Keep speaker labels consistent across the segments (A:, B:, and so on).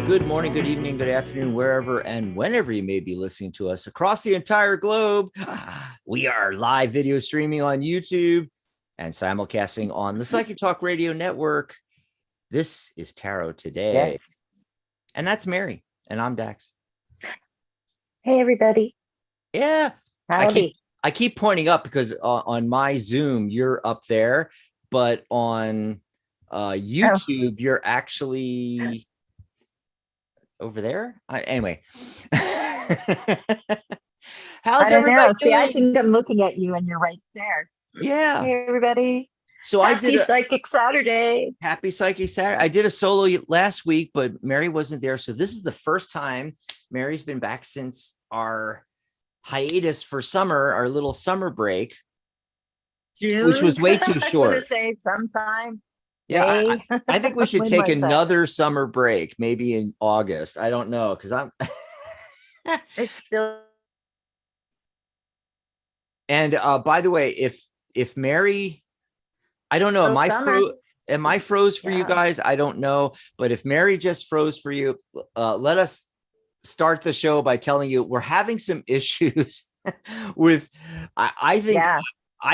A: good morning, good evening, good afternoon, wherever and whenever you may be listening to us across the entire globe. We are live video streaming on YouTube and simulcasting on the Psychic Talk Radio Network. This is Tarot Today.
B: Yes.
A: And that's Mary. And I'm Dax.
B: Hey, everybody.
A: Yeah.
B: Howdy.
A: I keep pointing up because on my Zoom, you're up there, but on YouTube, you're actually over there. Anyway. How's everybody doing?
B: See, I think I'm looking at you and you're right there.
A: Yeah.
B: Hey, everybody.
A: So
B: Happy Psychic Saturday.
A: Happy Psychic Saturday. I did a solo last week, but Mary wasn't there. So this is the first time Mary's been back since our hiatus for summer, our little summer break,
B: June,
A: which was way too short.
B: I was gonna say sometime.
A: Yeah, I think we should take another summer break, maybe in August. I don't know, because I'm
B: it's still.
A: And by the way, if Mary, I don't know, am I froze for you guys? I don't know, but if Mary just froze for you, let us start the show by telling you we're having some issues with. I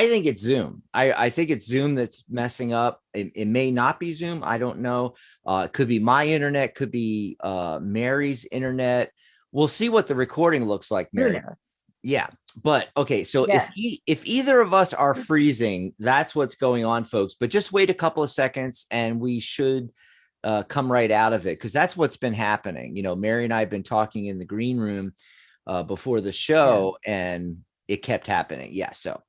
A: think it's Zoom. I think it's Zoom that's messing up. It may not be Zoom. I don't know. It could be my internet, could be Mary's internet. We'll see what the recording looks like, Mary. Yeah. But okay. So if either of us are freezing, that's what's going on, folks. But just wait a couple of seconds and we should come right out of it, because that's what's been happening. You know, Mary and I have been talking in the green room before the show and it kept happening. Yeah. So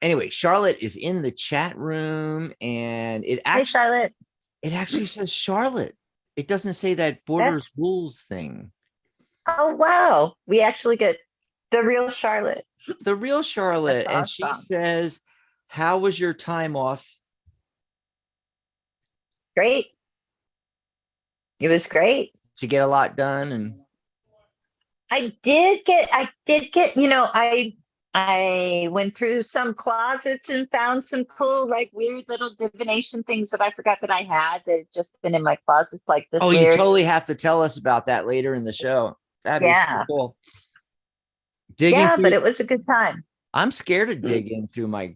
A: anyway, Charlotte is in the chat room and it actually says Charlotte. It doesn't say that Borders Rules thing.
B: Oh, wow. We actually get the real Charlotte.
A: The real Charlotte.
B: That's
A: and
B: awesome.
A: She says, how was your time off?
B: Great. It was great.
A: Did you get a lot done? And
B: I did get, you know, I went through some closets and found some cool, like, weird little divination things that I forgot that I had that had just been in my closets, like this.
A: Oh, you totally have to tell us about that later in the show. That'd be so cool.
B: But it was a good time.
A: I'm scared to dig in through my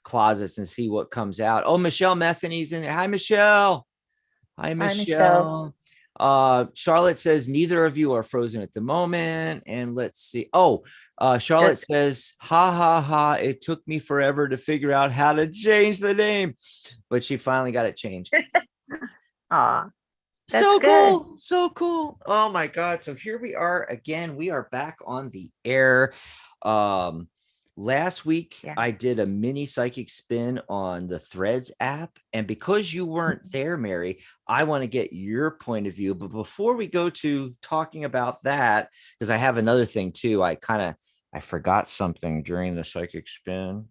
A: closets and see what comes out. Oh, Michelle Methany's in there. Hi, Michelle. Hi, Michelle. Charlotte says neither of you are frozen at the moment. And let's see. Oh, Charlotte says, ha ha ha. It took me forever to figure out how to change the name, but she finally got it changed.
B: Aw.
A: So cool. So cool. Oh my God. So here we are again. We are back on the air. Last week, I did a mini psychic spin on the Threads app. And because you weren't there, Mary, I want to get your point of view. But before we go to talking about that, because I have another thing too, I forgot something during the psychic spin.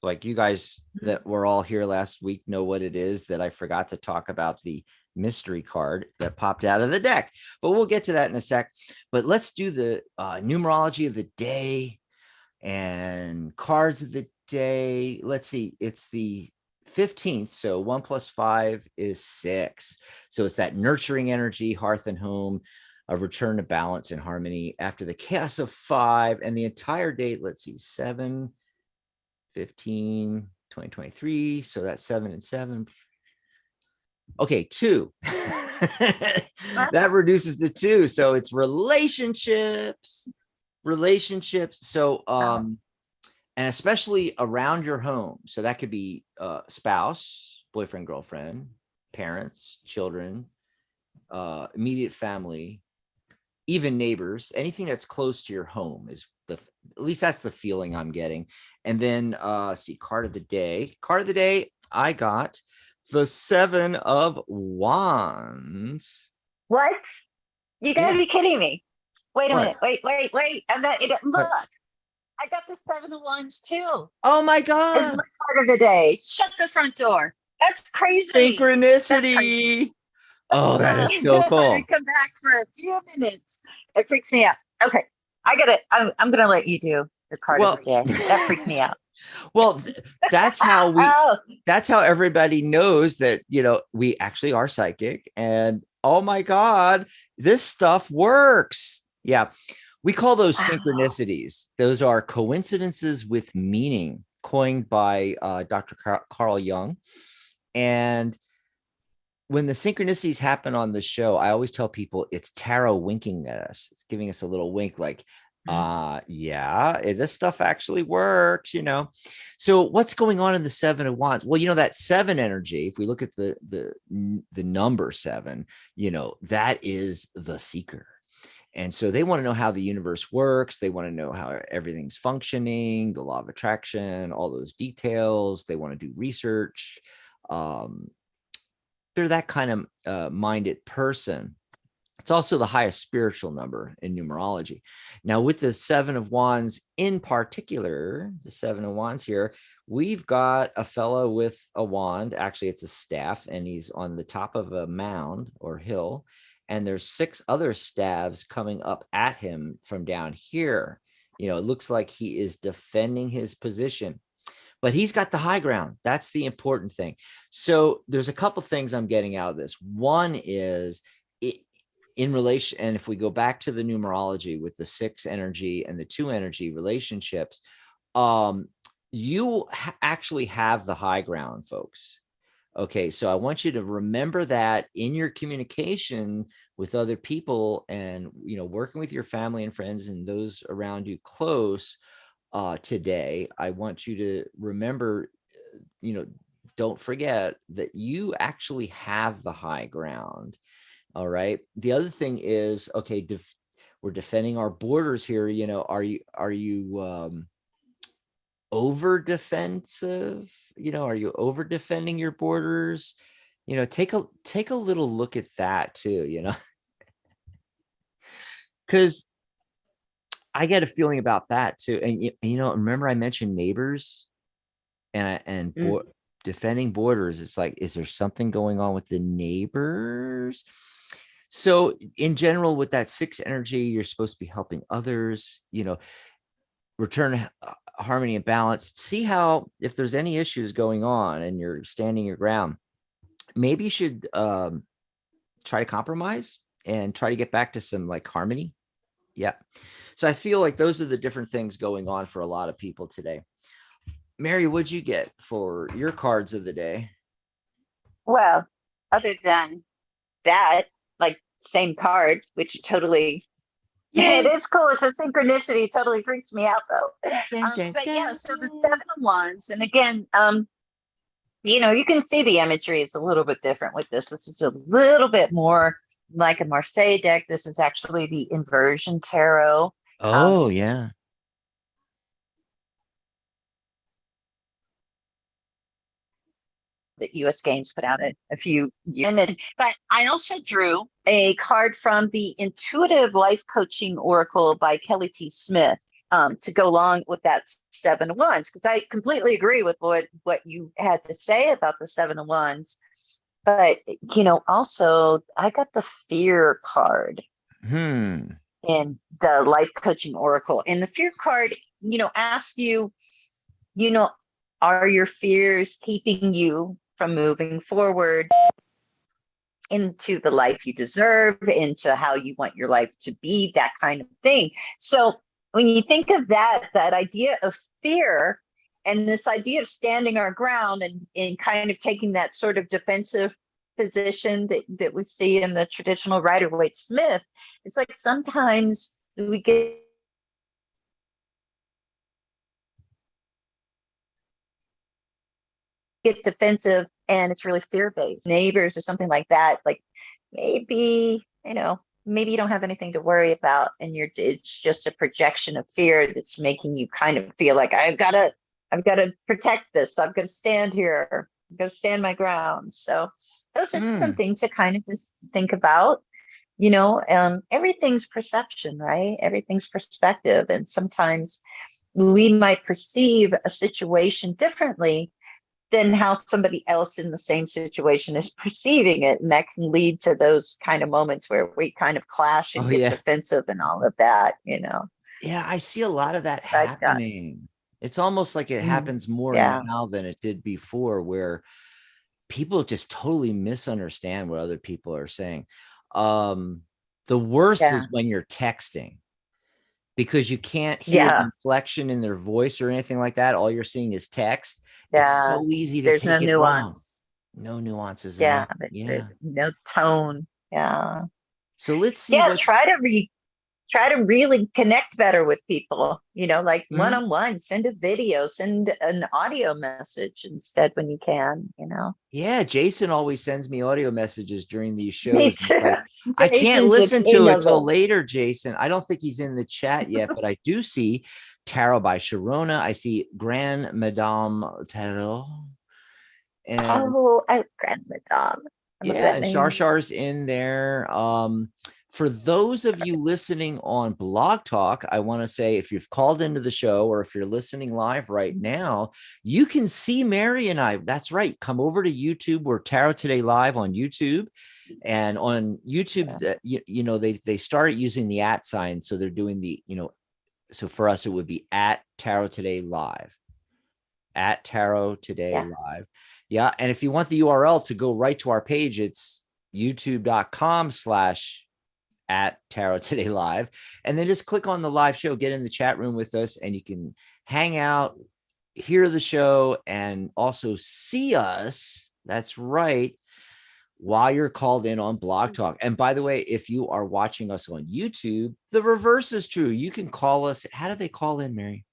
A: Like you guys that were all here last week know what it is that I forgot to talk about, the mystery card that popped out of the deck. But we'll get to that in a sec. But let's do the numerology of the day and cards of the day. Let's see, it's the 15th, so 1 + 5 is 6. So it's that nurturing energy, hearth and home, a return to balance and harmony after the chaos of 5. And the entire date, let's see, 7 15 2023, so that's 7 and 7. Okay, 2. That reduces to 2, so it's relationships. So and especially around your home. So that could be spouse, boyfriend, girlfriend, parents, children, immediate family, even neighbors. Anything that's close to your home is at least that's the feeling I'm getting. And then see, card of the day. I got the 7 of Wands.
B: What? You gotta be kidding me. Wait a minute. Wait. And then look, I got the 7 of Wands too.
A: Oh my God.
B: It's my card of the day. Shut the front door. That's crazy.
A: Synchronicity. Oh, that is so cool.
B: I come back for a few minutes. It freaks me out. Okay. I got it. I'm going to let you do the card of the day. That freaked me out.
A: Well, that's how everybody knows that, you know, we actually are psychic. And Oh my God, this stuff works. Yeah. We call those
B: Wow.
A: synchronicities. Those are coincidences with meaning, coined by Dr. Carl Jung. And when the synchronicities happen on the show, I always tell people it's tarot winking at us. It's giving us a little wink, like, yeah, this stuff actually works, you know. So what's going on in the Seven of Wands? Well, you know, that seven energy, if we look at the number seven, you know, that is the seeker. And so they want to know how the universe works. They want to know how everything's functioning, the law of attraction, all those details. They want to do research. Um, they're that kind of minded person. It's also the highest spiritual number in numerology. Now, with the Seven of Wands in particular, the Seven of Wands here, we've got a fellow with a wand. Actually, it's a staff, and he's on the top of a mound or hill. And there's six other staves coming up at him from down here. You know, it looks like he is defending his position, but he's got the high ground. That's the important thing. So there's a couple things I'm getting out of this. One is it, in relation, and if we go back to the numerology with the six energy and the two energy relationships, you actually have the high ground, folks. Okay, so I want you to remember that in your communication with other people, and you know, working with your family and friends and those around you close today, I want you to remember, you know, don't forget that you actually have the high ground. All right. The other thing is, okay, we're defending our borders here. You know, are you over defensive? You know, are you over defending your borders? You know, take a little look at that too. You know, because I get a feeling about that too. And you know, remember I mentioned neighbors and defending borders. It's like, is there something going on with the neighbors? So in general, with that six energy, you're supposed to be helping others, you know, return harmony and balance. See how, if there's any issues going on and you're standing your ground, maybe you should try to compromise and try to get back to some like harmony. Yeah. So I feel like those are the different things going on for a lot of people today. Mary, what'd you get for your cards of the day?
B: Well, other than that, like same card, which totally it
A: Yay.
B: is cool. It's a synchronicity. It totally freaks me out though.
A: Dun, dun,
B: But yeah,
A: dun,
B: so the Seven
A: dun.
B: of Wands, and again, you can see the imagery is a little bit different with this. This is a little bit more like a Marseille deck. This is actually the inversion tarot. Um,
A: Oh, yeah.
B: that US Games put out a few years. But I also drew a card from the Intuitive Life Coaching Oracle by Kelly T. Smith, to go along with that Seven of Wands, because I completely agree with what you had to say about the Seven of Wands. But also I got the Fear card
A: Hmm.
B: in the Life Coaching Oracle, and the Fear card, asks you, you know, are your fears keeping you from moving forward into the life you deserve, into how you want your life to be, that kind of thing? So when you think of that idea of fear and this idea of standing our ground and kind of taking that sort of defensive position that we see in the traditional Rider-Waite Smith, it's like sometimes we get defensive and it's really fear-based. Neighbors or something like that, like maybe you don't have anything to worry about, and it's just a projection of fear that's making you kind of feel like I've got to protect this. I've got to stand here. I've got to stand my ground. So those are some
A: Hmm.
B: things to kind of just think about. Everything's perception, right? Everything's perspective, and sometimes we might perceive a situation differently than how somebody else in the same situation is perceiving it. And that can lead to those kind of moments where we kind of clash and
A: Oh,
B: get
A: yeah.
B: defensive and all of that.
A: Yeah, I see a lot of that
B: But
A: happening. It's almost like it happens more
B: yeah.
A: now than it did before, where people just totally misunderstand what other people are saying. The worst
B: Yeah.
A: is when you're texting, because you can't hear the
B: Yeah.
A: inflection in their voice or anything like that. All you're seeing is text. It's
B: Yeah.
A: so easy to
B: There's no
A: take it wrong.
B: nuance.
A: No nuances at
B: Yeah.
A: all.
B: There's
A: Yeah.
B: no tone. Yeah.
A: So let's see
B: Yeah.
A: what's.
B: Try to really connect better with people, like
A: Mhm.
B: one-on-one, send a video, send an audio message instead when you can.
A: Yeah, Jason always sends me audio messages during these
B: Me
A: shows. And it's
B: too.
A: like, I can't
B: Jason's the
A: listen
B: king
A: to it
B: of
A: till
B: them.
A: later, Jason. I don't think he's in the chat yet, but I do see Tarot by Sharona. I see Grand Madame Tarot. And
B: Oh, I Grand Madame. I love
A: yeah,
B: that
A: and
B: name.
A: Sharshar's in there. For those of you listening on Blog Talk, I want to say, if you've called into the show or if you're listening live right now, you can see Mary and I. That's right. Come over to YouTube. We're Tarot Today Live on YouTube. And on YouTube, they started using the @ sign. So they're doing so for us, it would be at Tarot Today Live. At Tarot Today
B: Yeah.
A: Live. Yeah. And if you want the URL to go right to our page, it's youtube.com/at Tarot Today Live. And then just click on the live show, get in the chat room with us, and you can hang out, hear the show, and also see us. That's right. While you're called in on Blog Talk. And by the way, if you are watching us on YouTube, the reverse is true. You can call us. How do they call in, Mary?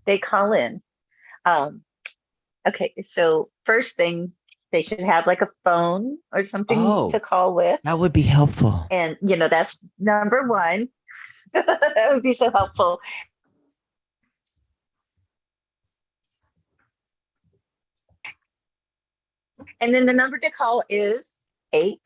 B: They call in. Okay, so first thing, they should have like a phone or something
A: Oh,
B: to call with.
A: that would be helpful.
B: And, that's number one. That would be so helpful. And then the number to call is 8.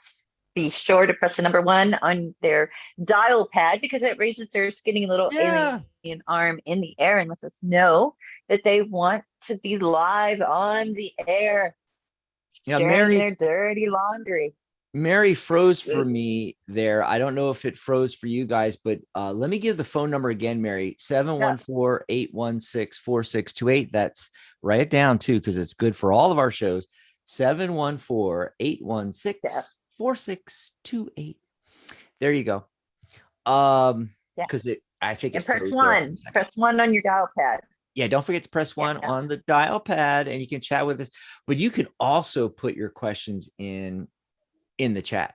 B: Be sure to press the number 1 on their dial pad, because it raises their skinny little alien
A: Yeah.
B: arm in the air and lets us know that they want to be live on the air,
A: Yeah,
B: sharing
A: Mary.
B: their dirty laundry.
A: Mary froze for me there. I don't know if it froze for you guys, but let me give the phone number again, Mary. 714-816-4628. That's, write it down too, because it's good for all of our shows. 714-816-4628. There you go.
B: Yeah.
A: Because I think
B: And
A: it froze there for a second.
B: press 1 on your dial pad.
A: Yeah, don't forget to press 1 on the dial pad, and you can chat with us. But you can also put your questions in the chat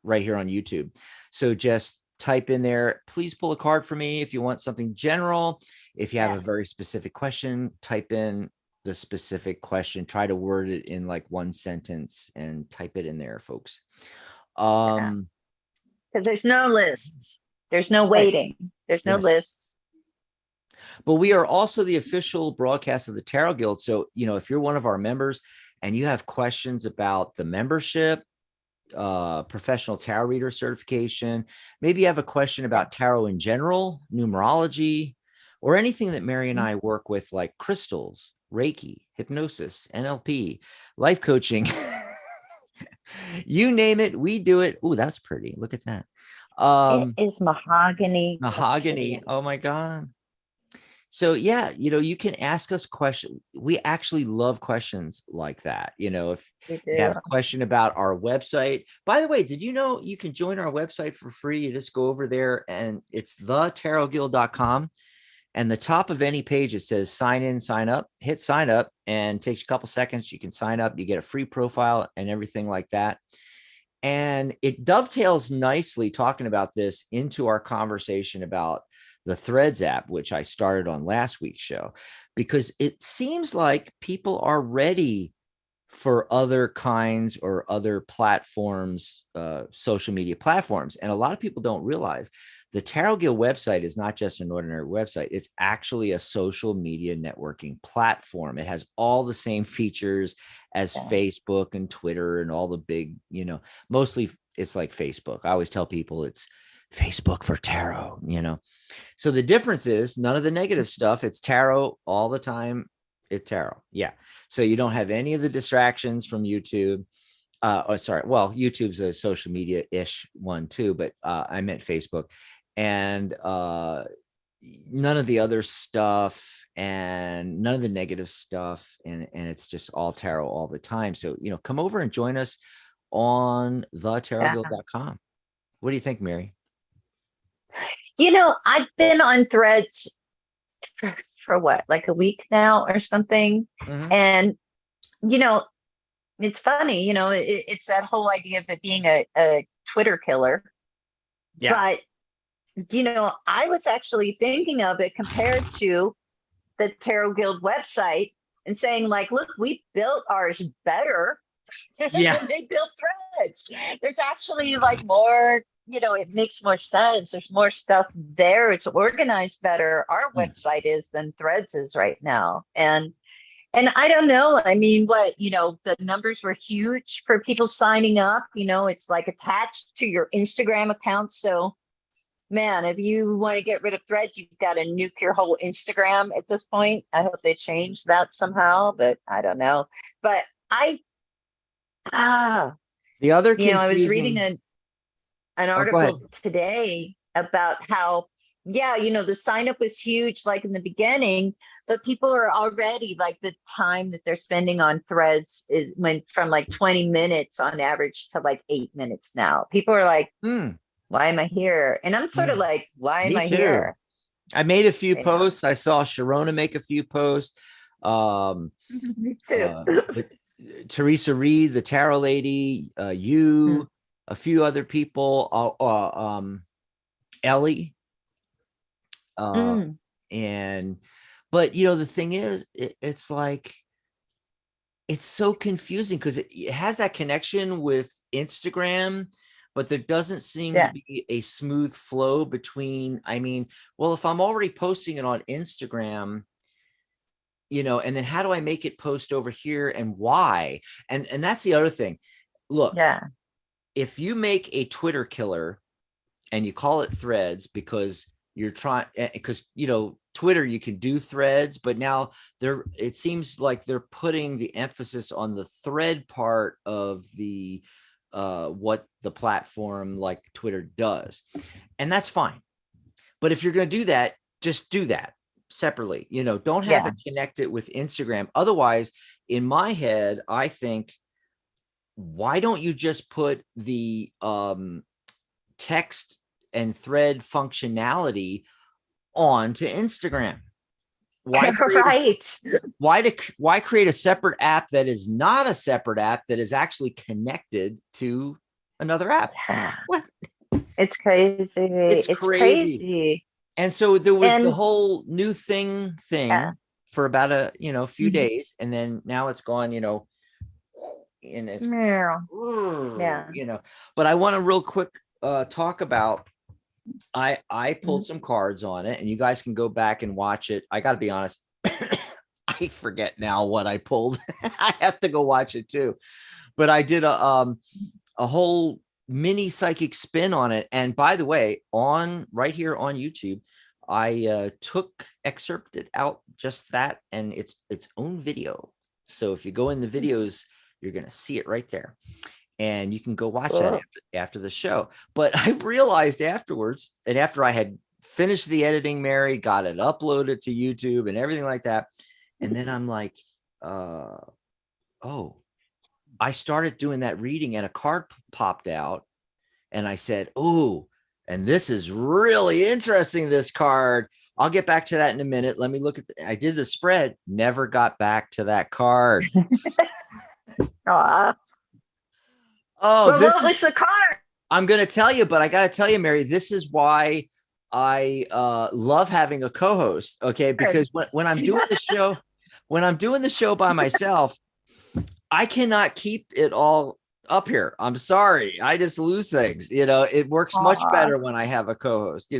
A: right here on YouTube. So just type in there, please pull a card for me if you want something general. If you have a very specific question, type in the specific question. Try to word it in like one sentence and type it in there, folks.
B: Because there's no list. There's no waiting. There's no list.
A: But we are also the official broadcast of the Tarot Guild. So, if you're one of our members and you have questions about the membership, professional tarot reader certification, maybe you have a question about tarot in general, numerology, or anything that Mary and I work with, like crystals, Reiki, hypnosis, NLP, life coaching, you name it, we do it. Oh, that's pretty. Look at that.
B: It is mahogany.
A: Mahogany. Oh my God. So yeah, you can ask us questions. We actually love questions like that. If you have a question about our website. By the way, did you know you can join our website for free? You just go over there and it's thetarotguild.com. And the top of any page, it says sign in, sign up, hit sign up, and it takes a couple seconds. You can sign up, you get a free profile and everything like that. And it dovetails nicely, talking about this, into our conversation about the Threads app, which I started on last week's show, because it seems like people are ready for other kinds or other platforms, social media platforms. And a lot of people don't realize the Tarot Guild website is not just an ordinary website. It's actually a social media networking platform. It has all the same features as Facebook and Twitter and all the big, mostly it's like Facebook. I always tell people it's Facebook for tarot, So the difference is none of the negative stuff. It's tarot all the time. It's tarot. Yeah. So you don't have any of the distractions from YouTube. Well, YouTube's a social media-ish one too, but I meant Facebook. And none of the other stuff and none of the negative stuff. And it's just all tarot all the time. So, come over and join us on
B: Yeah.
A: thetarotguild.com. What do you think, Mary?
B: I've been on Threads for what, like a week now or something.
A: Mhm.
B: And, you know, it's funny, it's that whole idea of it being a Twitter killer.
A: Yeah.
B: But, I was actually thinking of it compared to the Tarot Guild website and saying, like, look, we built ours better
A: Yeah.
B: than they built Threads. There's actually like more, it makes more sense. There's more stuff there. It's organized better. Our
A: Mm.
B: website is than Threads is right now. And I don't know. I mean, the numbers were huge for people signing up. It's like attached to your Instagram account. So, man, if you want to get rid of Threads, you've got to nuke your whole Instagram at this point. I hope they change that somehow, but I don't know. But ah,
A: The other
B: I was reading
A: confusing.
B: an
A: Oh, go ahead.
B: article today about how, yeah, the sign up was huge, like in the beginning, but people are already like the time that they're spending on Threads went from like 20 minutes on average to like 8 minutes now. People are like,
A: Hmm.
B: why am I here? And I'm sort of like, why am
A: Me
B: I
A: too.
B: here?
A: I made a few
B: Yeah.
A: posts. I saw Sharona make a few posts. Um,
B: Me too.
A: the, Teresa Reed, the tarot lady,
B: Mm,
A: you, a few other people, Ellie, uh,
B: mm,
A: and but the thing is, it's like it's so confusing because it has that connection with Instagram, but there doesn't seem to
B: yeah.
A: be a smooth flow between. I mean, well, if I'm already posting it on Instagram, and then how do I make it post over here and why? And that's the other thing. Look,
B: Yeah.
A: if you make a Twitter killer and you call it Threads because you're trying, because Twitter, you can do threads, but now it seems like they're putting the emphasis on the thread part of the what the platform like Twitter does, and that's fine. But if you're going to do that, just do that separately. Don't have
B: Yeah.
A: it connected with Instagram. Otherwise, in my head, I think, why don't you just put the text and thread functionality onto Instagram? Why create
B: Right.
A: why create a separate app that is not a separate app that is actually connected to another app?
B: Yeah.
A: What?
B: It's crazy.
A: It's
B: It's
A: crazy.
B: crazy.
A: And so there was the
B: And
A: whole new thing
B: yeah.
A: for about a few
B: Mhm.
A: days, and then now it's gone, and it's
B: Yeah. Yeah.
A: you know. But I want to real quick talk about. I pulled
B: Mhm.
A: some cards on it, and you guys can go back and watch it. I got to be honest, I forget now what I pulled. I have to go watch it too. But I did a whole mini psychic spin on it. And by the way, on right here on YouTube, I excerpted out just that, and it's its own video. So if you go in the videos, you're gonna see it right there, and you can go watch that
B: Cool.
A: after the show. But I realized afterwards, and after I had finished the editing, Mary, got it uploaded to YouTube and everything like that, and then I'm like, oh, I started doing that reading, and a card popped out, and I said, oh, and this is really interesting, this card. I'll get back to that in a minute. Let me look at I did the spread, never got back to that card.
B: Aw.
A: Oh,
B: Well,
A: this
B: what
A: is
B: was the car?
A: I'm going to tell you, but I got to tell you, Mary, this is why I love having a co-host. Okay. Because when I'm doing the show, by myself, I cannot keep it all up here. I'm sorry. I just lose things. It works much
B: Aw.
A: better when I have a co-host,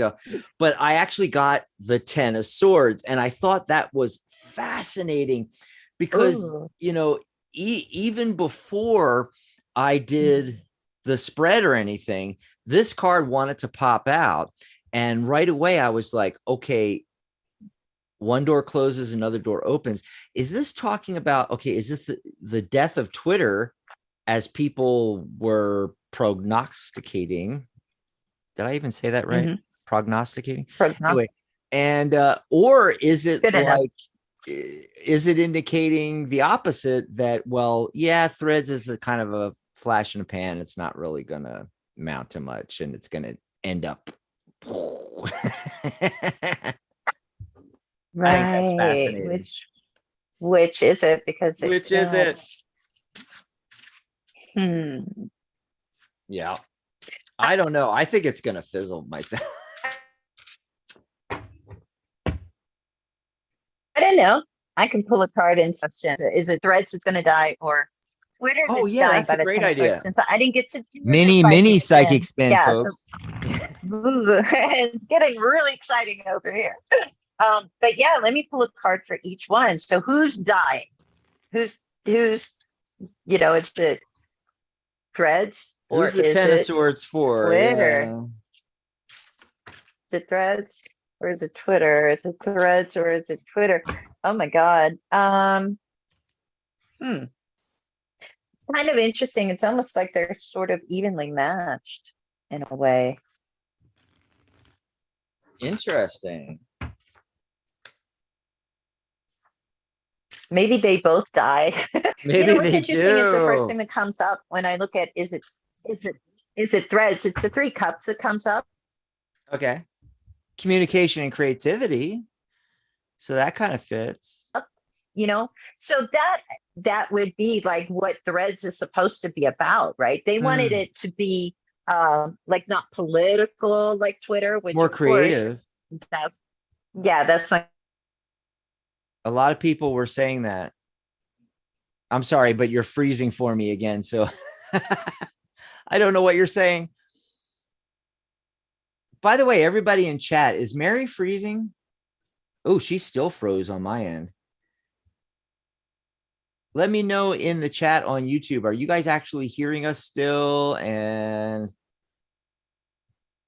A: but I actually got the 10 of swords, and I thought that was fascinating because,
B: Ooh.
A: even before I did the spread or anything, this card wanted to pop out. And right away I was like, okay, one door closes, another door opens. Is this talking about, okay, is this the death of Twitter as people were prognosticating? Did I even say that right?
B: Mm-hmm.
A: Prognosticating.
B: Prognostic.
A: Anyway, And or is it
B: Good enough.
A: like, is it indicating the opposite, that, well, yeah, threads is a kind of a flash in the pan, it's not really gonna amount to much, and it's gonna end up I think that's
B: Right.
A: fascinating.
B: Which is it? Because it,
A: Which is it?
B: hmm.
A: Yeah, I don't know, I think it's gonna fizzle myself.
B: I don't know. I can pull a card and question. Is it Threads that's going to die or Twitter
A: Oh
B: that's
A: yeah,
B: dying
A: that's
B: by
A: a
B: the
A: great
B: time it starts?
A: idea.
B: Since I didn't get to do the
A: Mini
B: psychic
A: psychic
B: spin.
A: spin,
B: Yeah. So
A: folks.
B: it's getting really exciting over here. But yeah, let me pull a card for each one. So who's dying? Who's is it Threads or
A: Who's the
B: is
A: Ten of
B: it
A: Swords for?
B: Twitter?
A: Yeah.
B: Is it Threads or is it Twitter? Is it Threads or is it Twitter? Oh my God. Hmm. It's kind of interesting. It's almost like they're sort of evenly matched in a way.
A: Interesting.
B: Maybe they both die.
A: Maybe
B: What's
A: they
B: interesting is the first
A: do.
B: thing that comes up when I look at is it Threads? It's the three cups that comes up.
A: Okay. Communication and creativity. So that kind of fits.
B: You know, so that would be like what Threads is supposed to be about, right? They wanted
A: Hmm.
B: it to be like not political like Twitter, which
A: More
B: of course
A: creative.
B: that's that's not.
A: A lot of people were saying that. I'm sorry, but you're freezing for me again. So I don't know what you're saying. By the way, everybody in chat, is Mary freezing? Oh, she still froze on my end. Let me know in the chat on YouTube. Are you guys actually hearing us still? And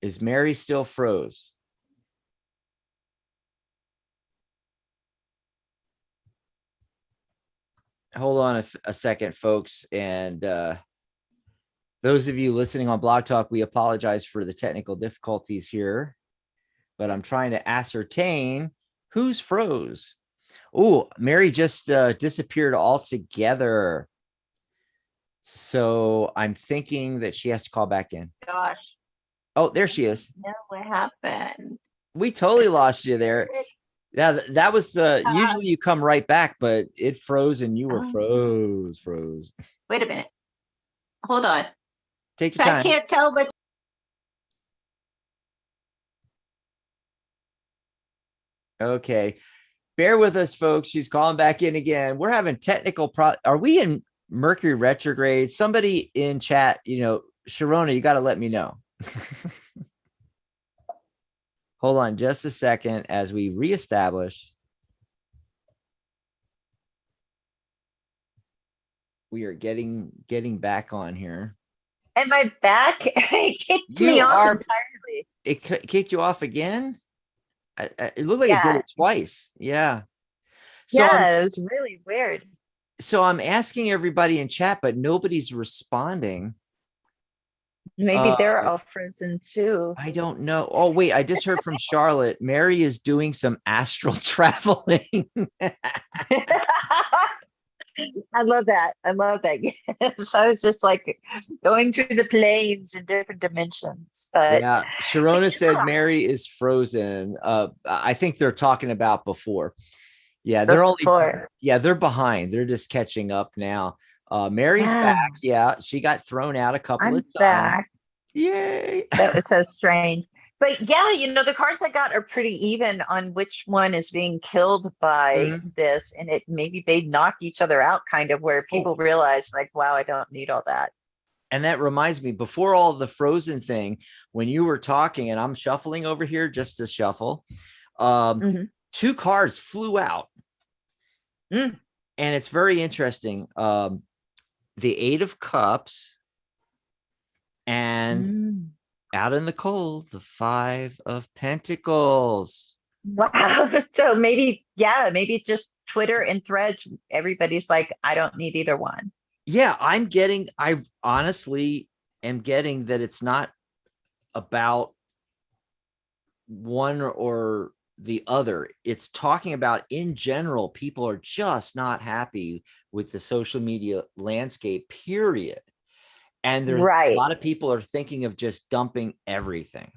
A: is Mary still froze? Hold on a second, folks. And those of you listening on Blog Talk, we apologize for the technical difficulties here, but I'm trying to ascertain who's froze. Oh, Mary just disappeared altogether. So I'm thinking that she has to call back in.
B: Gosh,
A: Oh, there she is.
B: know what happened.
A: We totally lost you there. Yeah, that was usually you come right back, but it froze and you were froze.
B: Wait a minute. Hold on.
A: Take your
B: I
A: time.
B: can't tell what's
A: Okay. Bear with us, folks. She's calling back in again. We're having technical Are we in Mercury retrograde? Somebody in chat, Sharona, you got to let me know. Hold on just a second as we reestablish. We are getting back on here.
B: Am I back? It kicked
A: You
B: me off
A: are.
B: entirely.
A: It kicked you off again? It looked like it did
B: Yeah.
A: it twice. Yeah. So
B: Yeah, it was really weird.
A: I'm asking everybody in chat, but nobody's responding.
B: Maybe
A: Uh,
B: they're all frozen too.
A: I don't know. Oh, wait, I just heard from Charlotte. Mary is doing some astral traveling.
B: I love that. I love that. Yes, I was just like going through the planes in different dimensions.
A: Yeah. Sharona said
B: Yeah,
A: Mary is frozen. I think they're talking about before. Yeah,
B: before.
A: they're behind. They're just catching up now. Mary's
B: Yeah,
A: back. Yeah, she got thrown out a couple of
B: I'm
A: times.
B: back.
A: Yay.
B: That was so strange. But yeah, the cards I got are pretty even on which one is being killed by
A: Mhm.
B: this. And maybe they knock each other out, kind of where
A: Oh,
B: people realize, like, wow, I don't need all that.
A: and that reminds me, before all the frozen thing, when you were talking, and I'm shuffling over here just to shuffle,
B: Mhm.
A: two cards flew out.
B: Mm.
A: And it's very interesting. The Eight of Cups, and
B: Mm.
A: out in the cold, the Five of Pentacles.
B: Wow. So maybe just Twitter and Threads, everybody's like, I don't need either one.
A: Yeah, I honestly am getting that it's not about one or the other. It's talking about, in general, people are just not happy with the social media landscape, period. And there's a
B: Right.
A: lot of people are thinking of just dumping everything.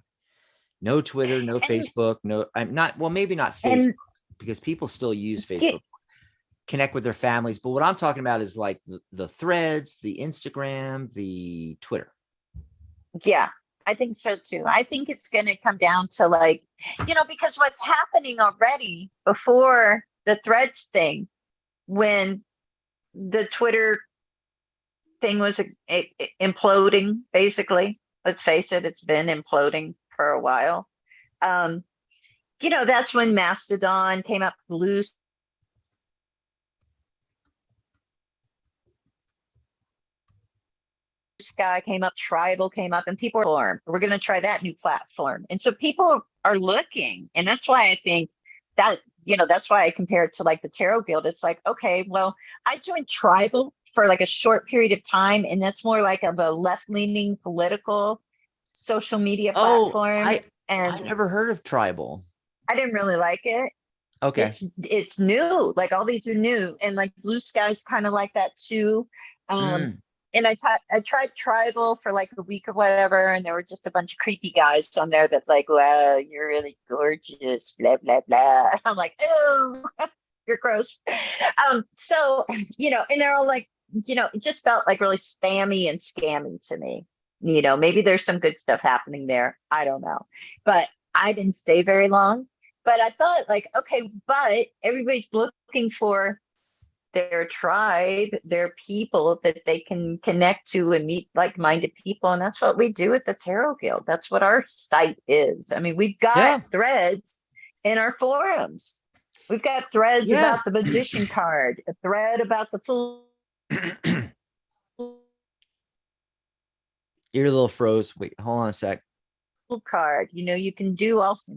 A: No Twitter, no
B: And
A: Facebook, no, I'm not, well, maybe not Facebook,
B: and
A: because people still use
B: get
A: Facebook, connect with their families. But what I'm talking about is like the threads, the Instagram, the Twitter.
B: yeah, I think so too. I think it's going to come down to like, because what's happening already before the threads thing, when the Twitter thing was imploding, basically. Let's face it, it's been imploding for a while. Um, that's when Mastodon came up, Blue Sky came up, Tribal came up, and people are, we're going to try that new platform. And so people are looking. And that's why I think that, that's why I compare it to like the Tarot Guild. It's like, okay, well, I joined Tribal for like a short period of time, and that's more like of a left leaning political social media
A: Oh,
B: platform.
A: I
B: And
A: never heard of Tribal.
B: I didn't really like it.
A: Okay.
B: It's new. Like all these are new, and like Blue Sky's kind of like that too.
A: Mm.
B: And I tried Tribal for like a week or whatever, and there were just a bunch of creepy guys on there that's like, "Wow, you're really gorgeous," blah blah blah. I'm like, "Oh, you're gross." So and they're all like, it just felt like really spammy and scammy to me. Maybe there's some good stuff happening there. I don't know, but I didn't stay very long. But I thought like, okay, but everybody's looking for their tribe, their people that they can connect to and meet like-minded people. And that's what we do at the Tarot Guild. That's what our site is. I mean, we've got
A: Yeah.
B: threads in our forums. We've got threads
A: Yeah.
B: about the magician card, a thread about the fool
A: You're a little froze. Wait, hold on a sec.
B: card. You can do also,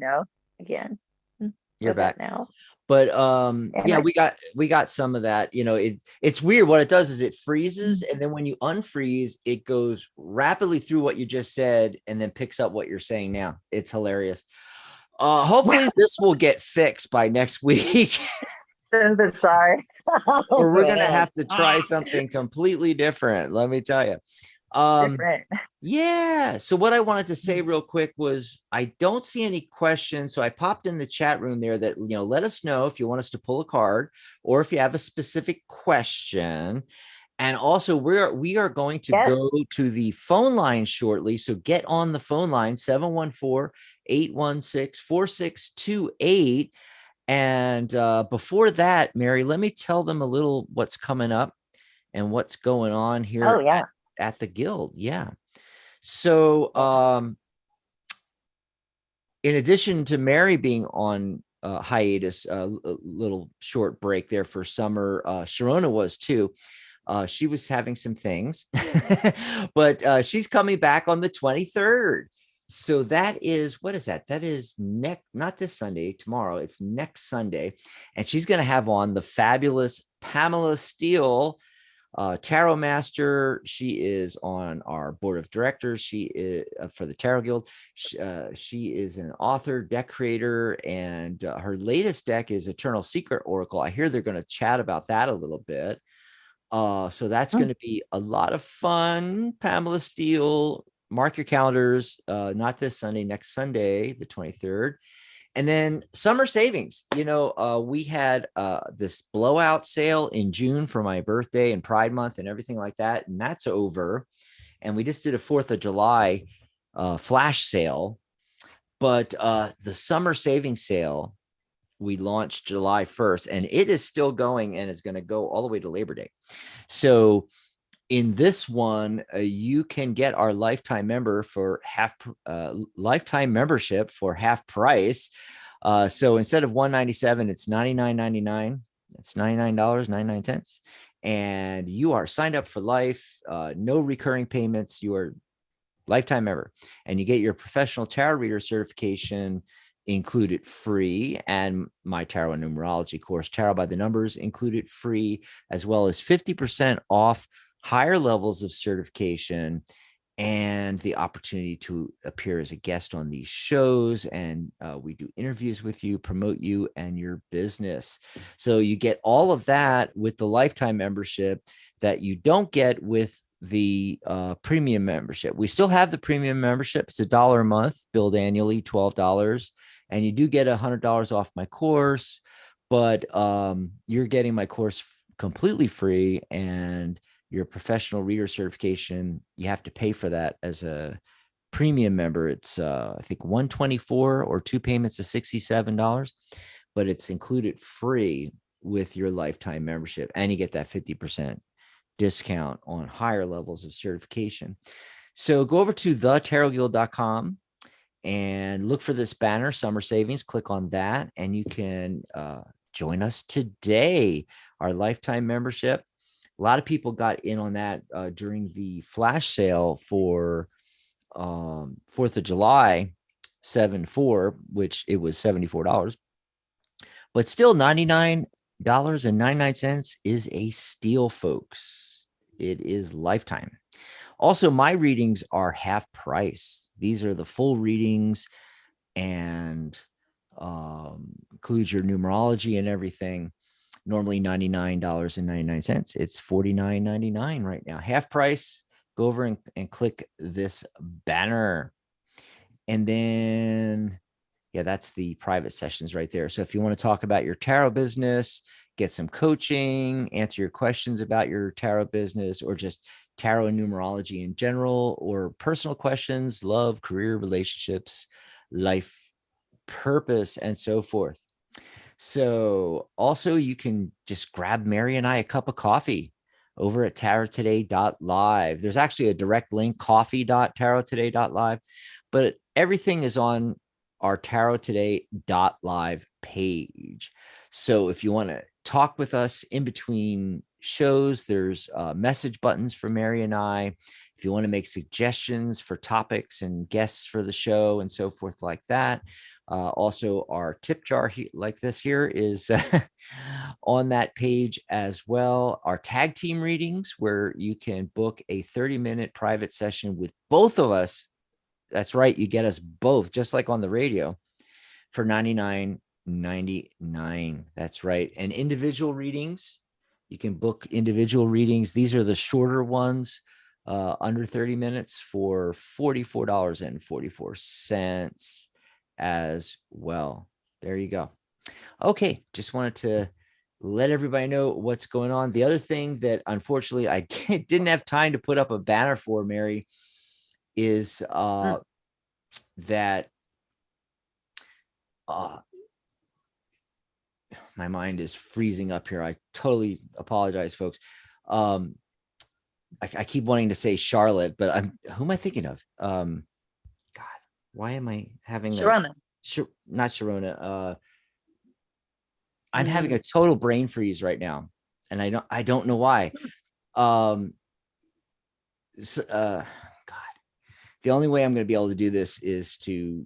B: again,
A: You're
B: what about
A: back.
B: now?
A: But
B: Am
A: yeah,
B: I?
A: we got some of that. It's weird. What it does is it freezes, and then when you unfreeze, it goes rapidly through what you just said and then picks up what you're saying now. It's hilarious. Hopefully this will get fixed by next week.
B: So bizarre. Oh
A: Or we're gonna
B: man.
A: have to try something completely different, let me tell you. um
B: Different.
A: Yeah. So what I wanted to say real quick was I don't see any questions. So I popped in the chat room there that, let us know if you want us to pull a card or if you have a specific question. And also we are going to
B: Yes.
A: go to the phone line shortly. So get on the phone line 714-816-4628. And before that, Mary, let me tell them a little what's coming up and what's going on
B: Oh
A: here
B: yeah.
A: at the guild. Yeah. So,
B: Yeah.
A: in addition to Mary being on hiatus, a little short break there for summer, Sharona was too. She was having some things, but she's coming back on the 23rd. So that is, what is that? That is not this Sunday, tomorrow. It's next Sunday. And she's going to have on the fabulous Pamela Steele, tarot master. She is on our board of directors. She is for the Tarot Guild. She is an author, deck creator, and her latest deck is Eternal Secret Oracle. I hear they're going to chat about that a little bit. So that's going to be a lot of fun. Pamela Steele, mark your calendars. Not this Sunday, next Sunday, the 23rd. And then summer savings, we had this blowout sale in June for my birthday and Pride Month and everything like that. And that's over. And we just did a 4th of July flash sale. But the summer savings sale, we launched July 1st, and it is still going and is going to go all the way to Labor Day. So in this one, you can get our lifetime membership for half price. So instead of $197, it's $99.99. It's $99.99. And you are signed up for life, no recurring payments. You are lifetime member, and you get your professional tarot reader certification included free, and my tarot and numerology course, Tarot by the Numbers, included free, as well as 50% off higher levels of certification and the opportunity to appear as a guest on these shows. And we do interviews with you, promote you and your business. So you get all of that with the lifetime membership that you don't get with the premium membership. We still have the premium membership. It's $1 a month, billed annually, $12. And you do get $100 off my course, but you're getting my course completely free, and your professional reader certification, you have to pay for that as a premium member. It's I think 124 or two payments of $67, but it's included free with your lifetime membership, and you get that 50% discount on higher levels of certification. So go over to thetarotguild.com and look for this banner, Summer Savings. Click on that, and you can join us today. Our lifetime membership. A lot of people got in on that during the flash sale for 4th of July, 7/4, which it was $74, but still $99.99 is a steal, folks. It is lifetime. Also, my readings are half price. These are the full readings, and includes your numerology and everything. Normally $99.99. It's $49.99 right now. Half price. Go over and click this banner. And then, yeah, that's the private sessions right there. So if you want to talk about your tarot business, get some coaching, answer your questions about your tarot business, or just tarot and numerology in general, or personal questions, love, career, relationships, life, purpose, and so forth. So also you can just grab Mary and I a cup of coffee over at tarottoday.live. There's actually a direct link, coffee.tarottoday.live, but everything is on our tarottoday.live page. So if you want to talk with us in between shows, there's message buttons for Mary and I. If you want to make suggestions for topics and guests for the show and so forth like that. Also, our tip jar like this here is on that page as well. Our tag team readings, where you can book a 30-minute private session with both of us. That's right. You get us both, just like on the radio, for $99.99. That's right. And individual readings, you can book individual readings. These are the shorter ones, under 30 minutes, for $44.44 as well. There you go. Okay, just wanted to let everybody know what's going on. The other thing that unfortunately I didn't have time to put up a banner for, Mary, is that my mind is freezing up here. I totally apologize, folks. I keep wanting to say Charlotte, but who am I thinking of? God, why am I having
B: Sharona?
A: Not Sharona. I'm having a total brain freeze right now, and I don't know why. God, the only way I'm going to be able to do this is to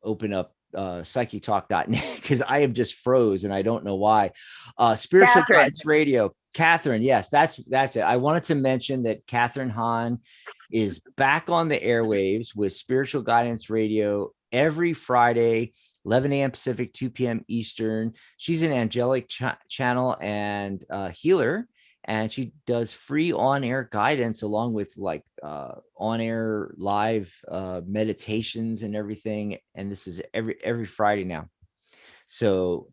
A: open up psychictalk.net, because I am just froze and I don't know why. Spiritual
B: Catherine.
A: Guidance Radio. Catherine, yes, that's it. I wanted to mention that Catherine Hahn is back on the airwaves with Spiritual Guidance Radio every Friday, 11 a.m. Pacific, 2 p.m. Eastern. She's an angelic channel and healer, and she does free on-air guidance along with on-air live meditations and everything. And this is every Friday now. So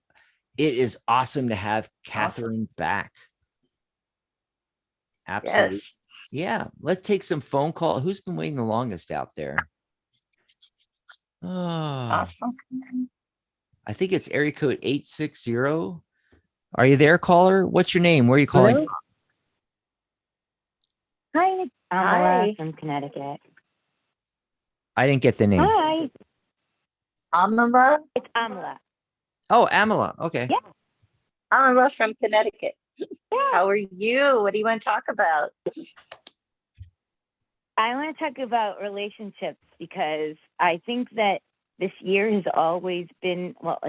A: it is awesome to have Catherine back. Absolutely. Yes. Yeah. Let's take some phone call. Who's been waiting the longest out there? Oh,
B: awesome.
A: I think it's area code 860. Are you there, caller? What's your name? Where are you calling from?
C: Hi, Amala from Connecticut.
A: I didn't get the name.
C: Hi.
B: Amala?
C: It's Amala.
A: Oh, Amala. Okay.
C: Yeah.
B: Amala from Connecticut. Yeah. How are you? What do you want to talk about?
C: I want to talk about relationships, because I think that this year has always been, well,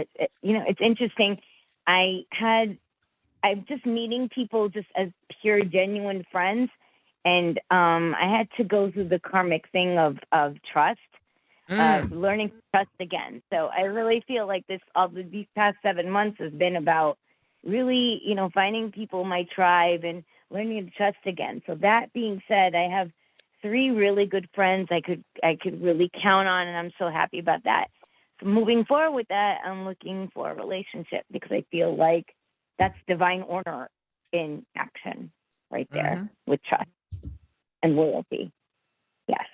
C: it's interesting. I'm just meeting people just as pure, genuine friends. And I had to go through the karmic thing of trust, learning to trust again. So I really feel like these past 7 months has been about really, finding people in my tribe and learning to trust again. So that being said, I have 3 really good friends I could really count on, and I'm so happy about that. So moving forward with that, I'm looking for a relationship because I feel like that's divine order in action right there with trust and loyalty. Yes.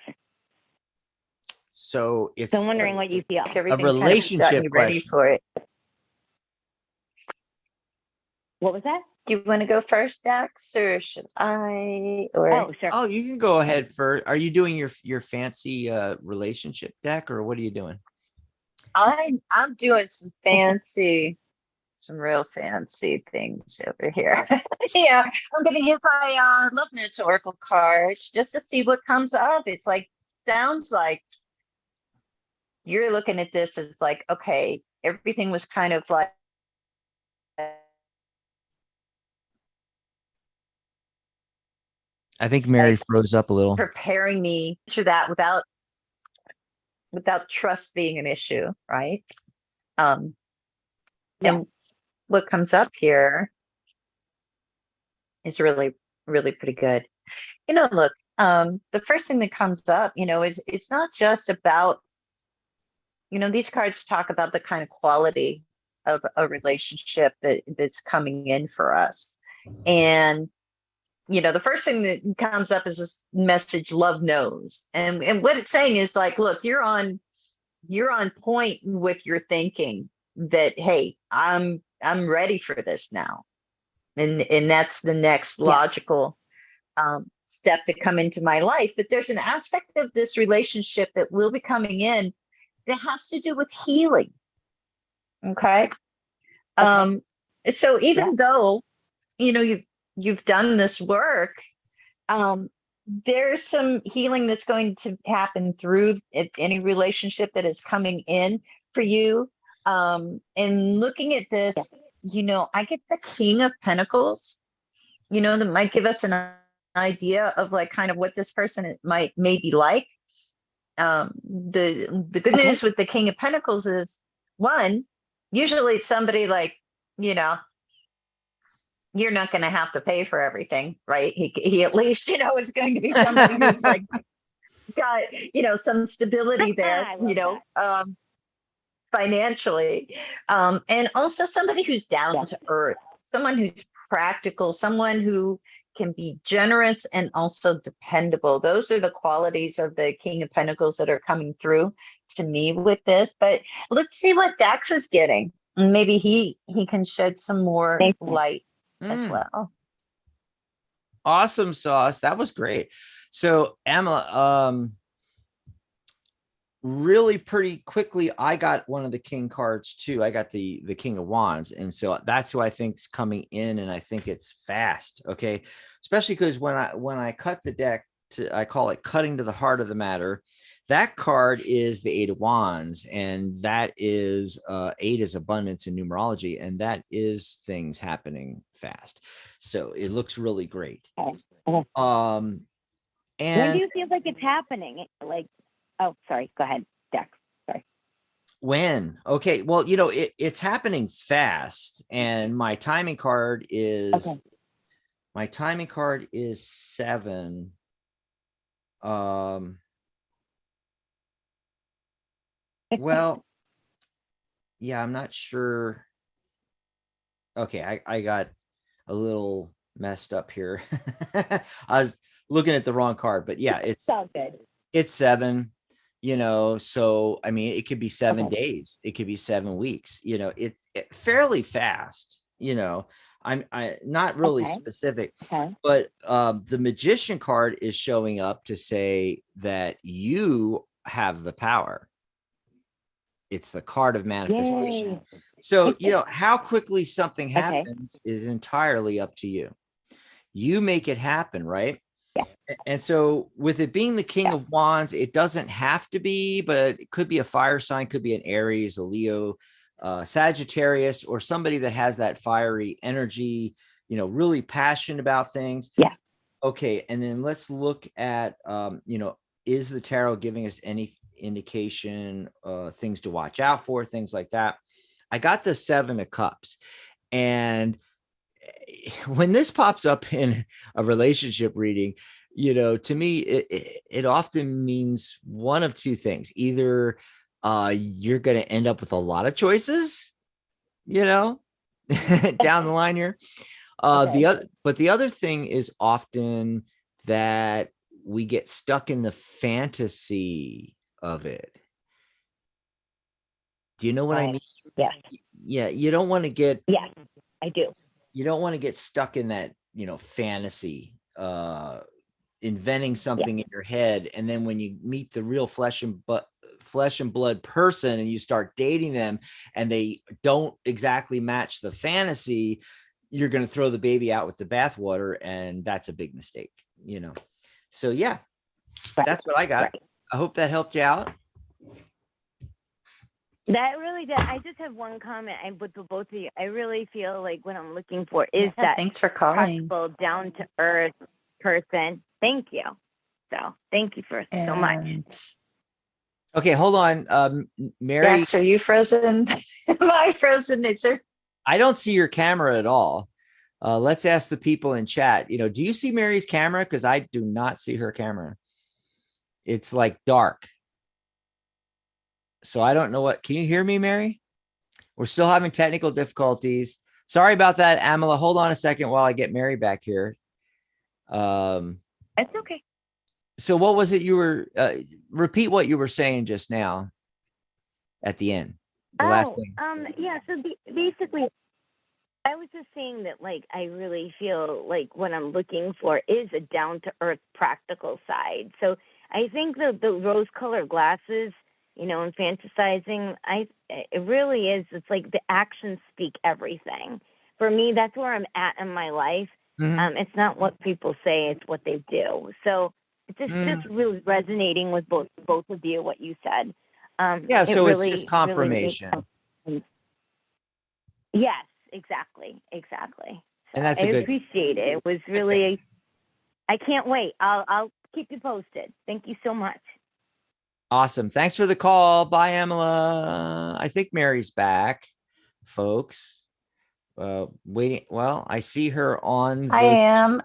A: So it's
C: So I'm wondering what you feel.
A: a relationship
B: ready for it.
C: What was that?
B: Do you want to go first, Dax, or should I? Or
C: Oh, sure.
A: Oh, you can go ahead first. Are you doing your fancy relationship deck, or what are you doing?
B: I'm doing some real fancy things over here. Yeah, I'm going to use my Love Notes Oracle cards just to see what comes up. It's like, sounds like you're looking at this as like, okay, everything was kind of like,
A: I think Mary froze up a little.
B: preparing me to that without trust being an issue, right? And what comes up here is really, really pretty good. Look, the first thing that comes up, is it's not just about, these cards talk about the kind of quality of a relationship that's coming in for us. And, the first thing that comes up is this message, love knows. And what it's saying is like, look, you're on point with your thinking that, hey, I'm ready for this now. And that's the next logical step to come into my life. But there's an aspect of this relationship that will be coming in that has to do with healing. Okay. So even though, you've done this work, there's some healing that's going to happen through any relationship that is coming in for you. And looking at this, I get the King of Pentacles, that might give us an idea of like kind of what this person may be like. The good news with the King of Pentacles is, one, usually it's somebody like, you're not going to have to pay for everything, right? He at least, is going to be somebody who's like got, some stability there, financially. And also somebody who's down to earth, someone who's practical, someone who can be generous and also dependable. Those are the qualities of the King of Pentacles that are coming through to me with this. But let's see what Dax is getting. Maybe he can shed some more light as well.
A: Awesome sauce. That was great. So Emma, really pretty quickly, I got one of the King cards too. I got the King of Wands. And so that's who I think's coming in. And I think it's fast. Okay. Especially because when I cut the deck I call it cutting to the heart of the matter. That card is the 8 of Wands, and that is 8 is abundance in numerology, and that is things happening fast. So it looks really great. And
C: when do you feel like it's happening? Like, oh, sorry, go ahead, Dex. Sorry.
A: When? Okay, well, it's happening fast, and my timing card is 7. Well, yeah, I'm not sure. Okay, I got a little messed up here. I was looking at the wrong card, but yeah, it's all good. It's 7, so I mean, it could be 7 days, it could be 7 weeks, it's fairly fast, I'm not really specific, but the Magician card is showing up to say that you have the power. It's the card of manifestation. Yay. So, how quickly something happens is entirely up to you. You make it happen, right? Yeah. And so with it being the King of Wands, it doesn't have to be, but it could be a fire sign, could be an Aries, a Leo, Sagittarius, or somebody that has that fiery energy, really passionate about things. Yeah. Okay, and then let's look at is the tarot giving us any indication, things to watch out for, things like that. I got the 7 of Cups, and when this pops up in a relationship reading, to me, it often means one of two things. Either you're going to end up with a lot of choices, down the line here. The other thing is often that we get stuck in the fantasy of it. Do you know what I mean?
C: Yes.
A: Yeah, you don't want to get.
C: Yes, I do.
A: You don't want to get stuck in that, fantasy, inventing something in your head, and then when you meet the real flesh and blood person and you start dating them and they don't exactly match the fantasy, you're going to throw the baby out with the bathwater, and that's a big mistake. So yeah, that's what I got. Right. I hope that helped you out.
C: That really did. I just have one comment. With the both of you, I really feel like what I'm looking for is that
B: thanks for calling,
C: practical, down to earth person. Thank you. So thank you so much.
A: Okay, hold on, Mary.
B: Dax, are you frozen? Am I frozen? Is there?
A: I don't see your camera at all. Let's ask the people in chat. Do you see Mary's camera? Because I do not see her camera. It's like dark. So I don't know can you hear me, Mary? We're still having technical difficulties. Sorry about that, Amala. Hold on a second while I get Mary back here.
C: It's okay.
A: So what was it you were, repeat what you were saying just now at the end, the last thing.
C: Yeah. So basically, I was just saying that, like, I really feel like what I'm looking for is a down to earth practical side. So I think the rose colored glasses, and fantasizing, it really is. It's like the actions speak everything. For me, that's where I'm at in my life. Mm-hmm. It's not what people say, it's what they do. So it's just really resonating with both of you, what you said.
A: Yeah, so it's just confirmation.
C: Really yes, exactly.
A: And that's
C: I appreciate it. It was really, I can't wait. I'll keep you posted. Thank you so much.
A: Awesome. Thanks for the call. Bye, Amala. I think Mary's back, folks. Waiting. Well, I see her on.
B: I am.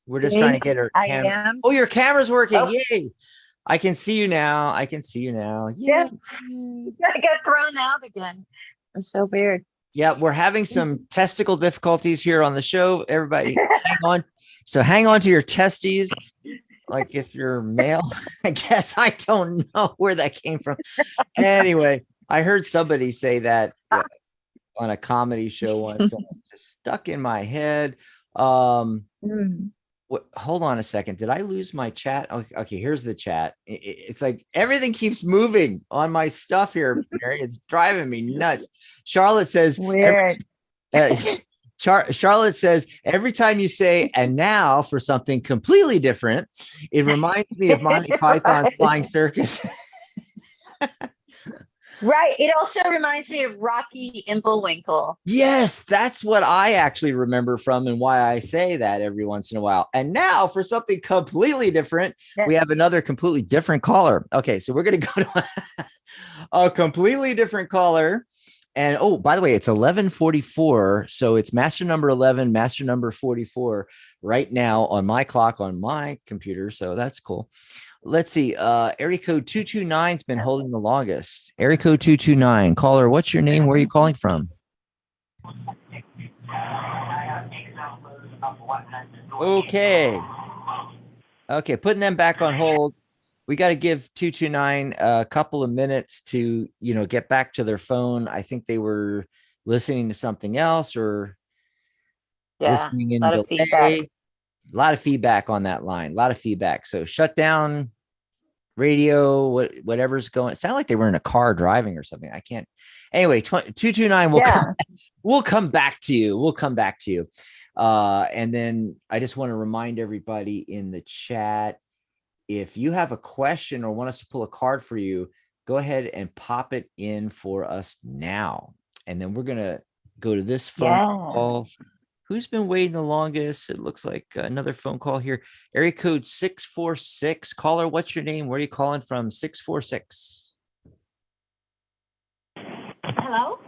A: We're just trying to get her camera.
B: I am.
A: Oh, your camera's working. Oh. Yay. I can see you now. Yeah.
B: I got thrown out again. It's so weird.
A: Yeah, we're having some testicle difficulties here on the show. Everybody hang on. So hang on to your testes. Like if you're male, I guess. I don't know where that came from. Anyway, I heard somebody say that on a comedy show once. And it's just stuck in my head. Hold on a second. Did I lose my chat? Okay, here's the chat. It's like everything keeps moving on my stuff here, Mary. It's driving me nuts. Charlotte says,
B: weird.
A: Charlotte says, every time you say, and now for something completely different, it reminds me of Monty Python's Flying Circus.
B: Right. It also reminds me of Rocky and Bullwinkle.
A: Yes, that's what I actually remember from and why I say that every once in a while. And now for something completely different, we have another completely different caller. Okay, so we're going to go to a completely different caller. And oh, by the way, it's 11:44. So it's master number 11, master number 44 right now on my clock on my computer. So that's cool. Let's see. Area code 229 has been holding the longest. Area code 229. Caller, what's your name? Where are you calling from? Okay. Okay, putting them back on hold. We got to give 229 a couple of minutes to, get back to their phone. I think they were listening to something else or listening in delay. A lot of feedback on that line. A lot of feedback. So shut down radio, whatever's going. It sounded like they were in a car driving or something. I can't. Anyway, 229. We'll come back to you. We'll come back to you. And then I just want to remind everybody in the chat, if you have a question or want us to pull a card for you, go ahead and pop it in for us now. And then we're going to go to this phone call Who's been waiting the longest? It looks like another phone call here. Area code 646. Caller, what's your name? Where are you calling from? 646.
D: Hello.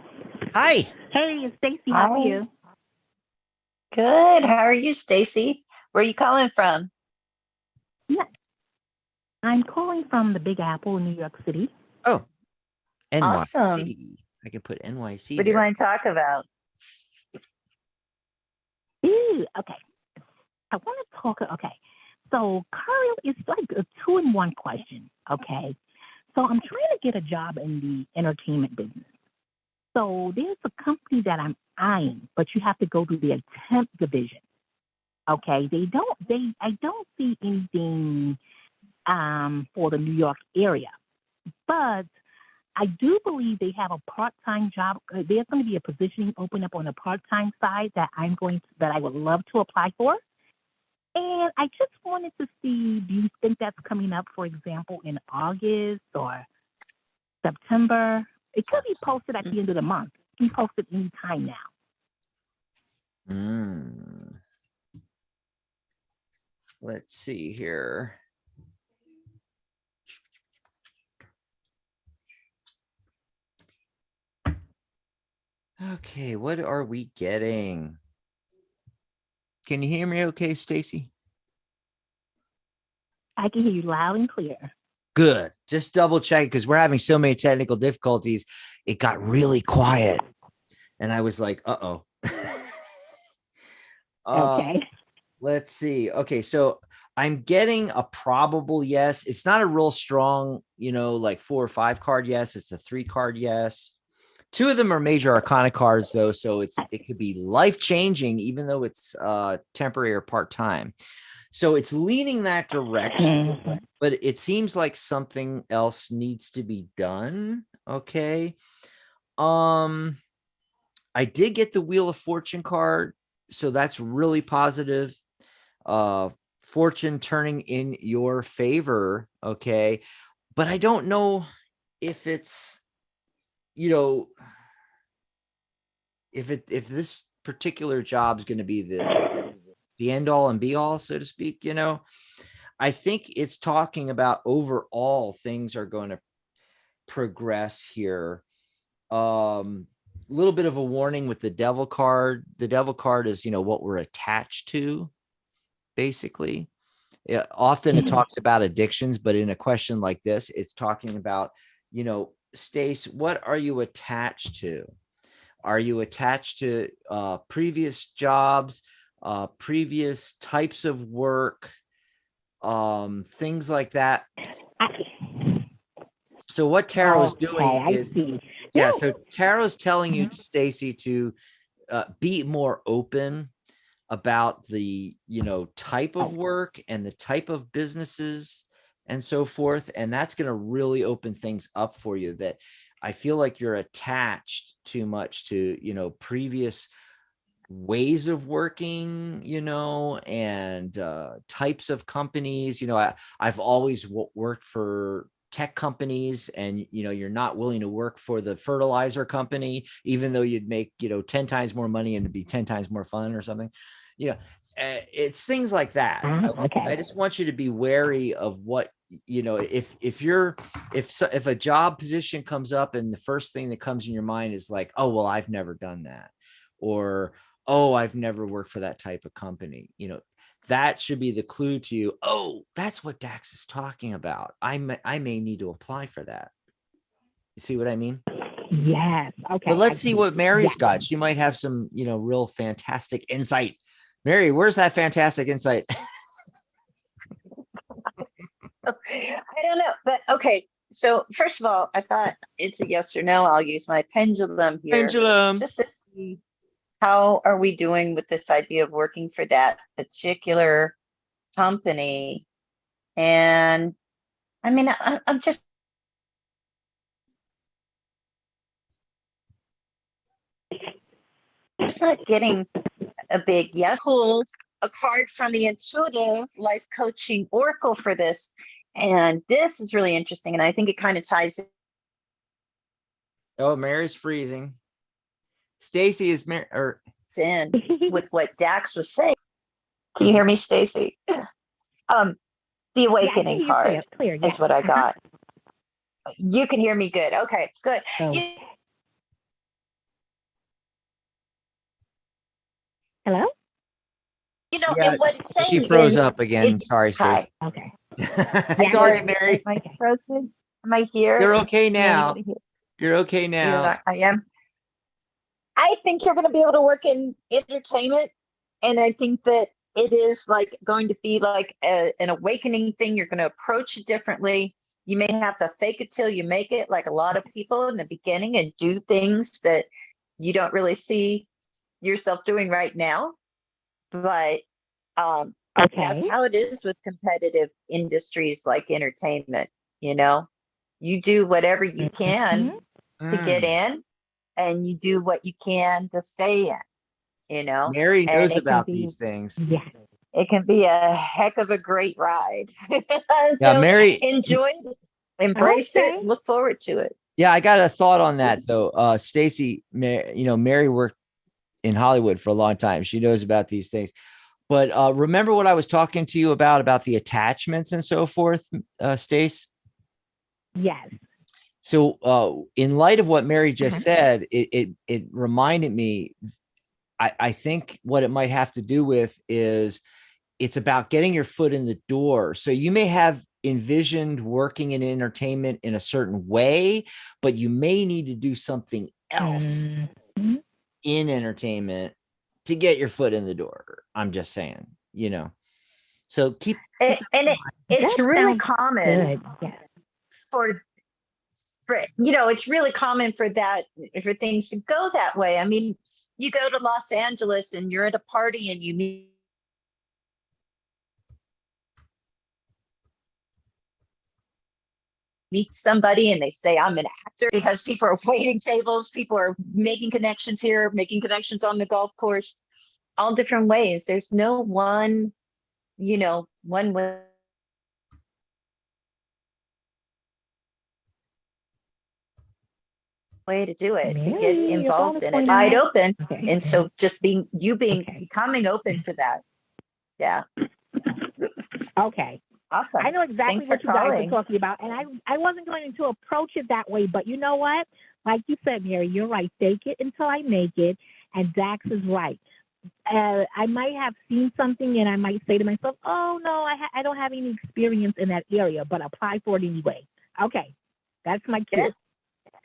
A: Hi.
D: Hey, it's Stacy. How are
B: Hi.
D: you?
B: Good. How are you, Stacy? Where are you calling from?
D: Yeah, I'm calling from the Big Apple in New York City.
A: Oh,
B: Awesome.
A: NYC. I can put NYC
B: What do you
A: there.
B: want to talk about?
D: Ooh, okay. I want to talk. Okay, so Carl, it's like a two-in-one question. Okay, so I'm trying to get a job in the entertainment business. So there's a company that I'm eyeing, but you have to go through the temp division. Okay, I don't see anything for the New York area, but I do believe they have a part-time job. There's going to be a positioning open up on the part-time side that that I would love to apply for. And I just wanted to see, do you think that's coming up, for example, in August or September? It could be posted at the end of the month. It can be posted any time now.
A: Let's see here. Okay, what are we getting? Can you hear me okay, Stacy?
D: I can hear you loud and clear.
A: Good. Just double check because we're having so many technical difficulties. It got really quiet. And I was like, uh-oh.
D: Okay.
A: Let's see. Okay, so I'm getting a probable yes. It's not a real strong, like 4 or 5 card yes. It's a 3 card yes. 2 of them are major arcana cards, though, so it could be life-changing, even though it's temporary or part-time. So it's leaning that direction, but it seems like something else needs to be done. Okay. I did get the Wheel of Fortune card, so that's really positive. Fortune turning in your favor. Okay. But I don't know if it's, if this particular job is going to be the end all and be all, so to speak, I think it's talking about overall things are going to progress here. Little bit of a warning with the devil card. The devil card is, what we're attached to, basically. Often it talks about addictions, but in a question like this, it's talking about, Stace, what are you attached to? Are you attached to previous jobs, previous types of work, things like that? So what tarot is doing is, so tarot is telling you, Stacy, to be more open about the, type of work and the type of businesses and so forth. And that's going to really open things up for you, that I feel like you're attached too much to, previous ways of working, and types of companies. I've always worked for tech companies, and you're not willing to work for the fertilizer company, even though you'd make 10 times more money and it'd be 10 times more fun or something. It's things like that.
D: Okay.
A: I just want you to be wary of what, if a job position comes up and the first thing that comes in your mind is like, oh, well, I've never done that, or, oh, I've never worked for that type of company, that should be the clue to you. Oh, that's what Dax is talking about. I may need to apply for that. You see what I mean?
D: Yes. Okay.
A: But let's see what Mary's got. She might have some, real fantastic insight. Mary, where's that fantastic insight?
B: I don't know, but okay. So first of all, I thought it's a yes or no. I'll use my pendulum here
A: Pendulum.
B: just to see how are we doing with this idea of working for that particular company. And I mean, I'm just not getting a big yes. Pulled a card from the Intuitive Life Coaching Oracle for this. And this is really interesting. And I think it kind of ties.
A: Oh, Mary's freezing. Stacy, is Mary, or
B: in with what Dax was saying. Can you hear me, Stacy? The awakening card
D: clear,
B: is what I got. You can hear me good. Okay, good.
D: So, hello?
A: Yeah,
B: and what it's saying
A: she froze
B: is,
A: up again. Sorry, Stacey.
B: hi.
D: Okay.
A: Sorry, Mary.
B: Am I frozen? Am I here?
A: You're okay now.
B: Anybody here?
A: You're okay now.
B: Yeah, I am. I think you're going to be able to work in entertainment, and I think that it is like going to be like an awakening thing. You're going to approach it differently. You may have to fake it till you make it, like a lot of people in the beginning, and do things that you don't really see yourself doing right now. But that's how it is with competitive industries like entertainment. You do whatever you can to get in, and you do what you can to stay in,
A: Mary
B: and
A: knows about these things.
D: Yeah.
B: it can be a heck of a great ride.
A: Yeah,
B: So
A: Mary.
B: enjoy it, embrace it, look forward to it.
A: Yeah, I got a thought on that though. Stacy, Mary worked in Hollywood for a long time. She knows about these things. But remember what I was talking to you about the attachments and so forth, Stace?
D: Yes.
A: So in light of what Mary just said, it reminded me, I think what it might have to do with is it's about getting your foot in the door. So you may have envisioned working in entertainment in a certain way, but you may need to do something else in entertainment to get your foot in the door. I'm just saying, so keep
B: it's really common for it's really common for things to go that way. I mean, you go to Los Angeles and you're at a party and you meet somebody and they say, I'm an actor, because people are waiting tables, people are making connections here, making connections on the golf course, all different ways. There's no one way to do it, to get involved in it, wide open. And so just becoming open to that. Yeah.
D: Okay.
B: Awesome.
D: I know exactly
B: Thanks
D: what
B: for
D: you guys
B: calling.
D: are talking about. And I wasn't going to approach it that way, but you know what? Like you said, Mary, you're right. Fake it until I make it. And Dax is right. I might have seen something and I might say to myself, oh, no, I don't have any experience in that area, but apply for it anyway. Okay. That's my cue.
B: Yeah.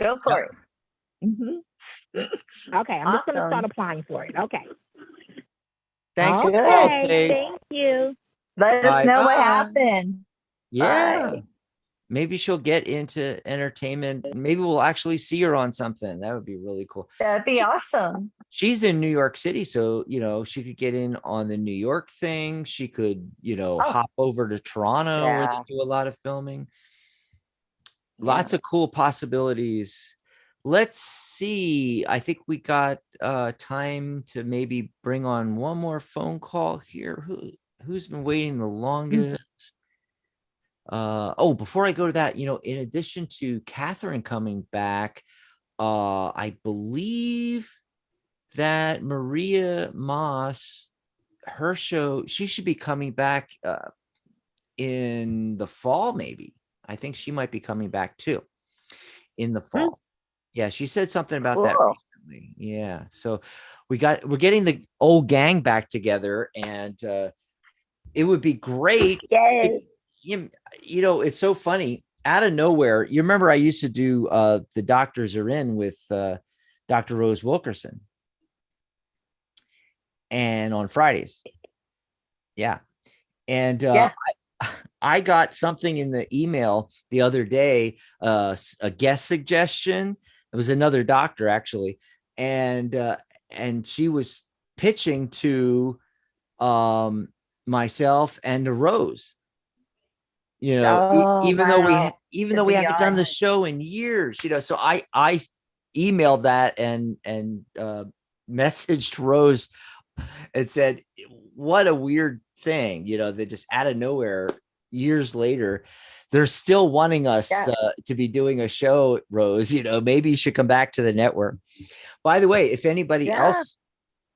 B: Go for it.
D: Okay. I'm just going to start applying for it. Okay.
A: Thanks for the call, Stace.
D: Thank you.
B: Let us know what happened.
A: Yeah.
B: Bye.
A: Maybe she'll get into entertainment. Maybe we'll actually see her on something. That would be really cool.
B: That'd be awesome.
A: She's in New York City, so she could get in on the New York thing. She could, hop over to Toronto where they do a lot of filming. Lots of cool possibilities. Let's see. I think we got time to maybe bring on one more phone call here. Who's been waiting the longest? Before I go to that, in addition to Catherine coming back, I believe that Maria Moss, her show, she should be coming back in the fall, maybe. I think she might be coming back too in the fall. Yeah, she said something about that recently. Yeah. So we're getting the old gang back together, and it would be great. It's so funny. Out of nowhere, you remember I used to do The Doctors Are In with Dr. Rose Wilkerson, and on Fridays. Yeah. And I got something in the email the other day, a guest suggestion. It was another doctor, actually, and she was pitching to myself and to Rose. Even though we haven't done the show in years, so I emailed that and messaged Rose and said, what a weird thing, that just out of nowhere, years later, they're still wanting us to be doing a show, Rose. Maybe you should come back to the network. By the way, if anybody else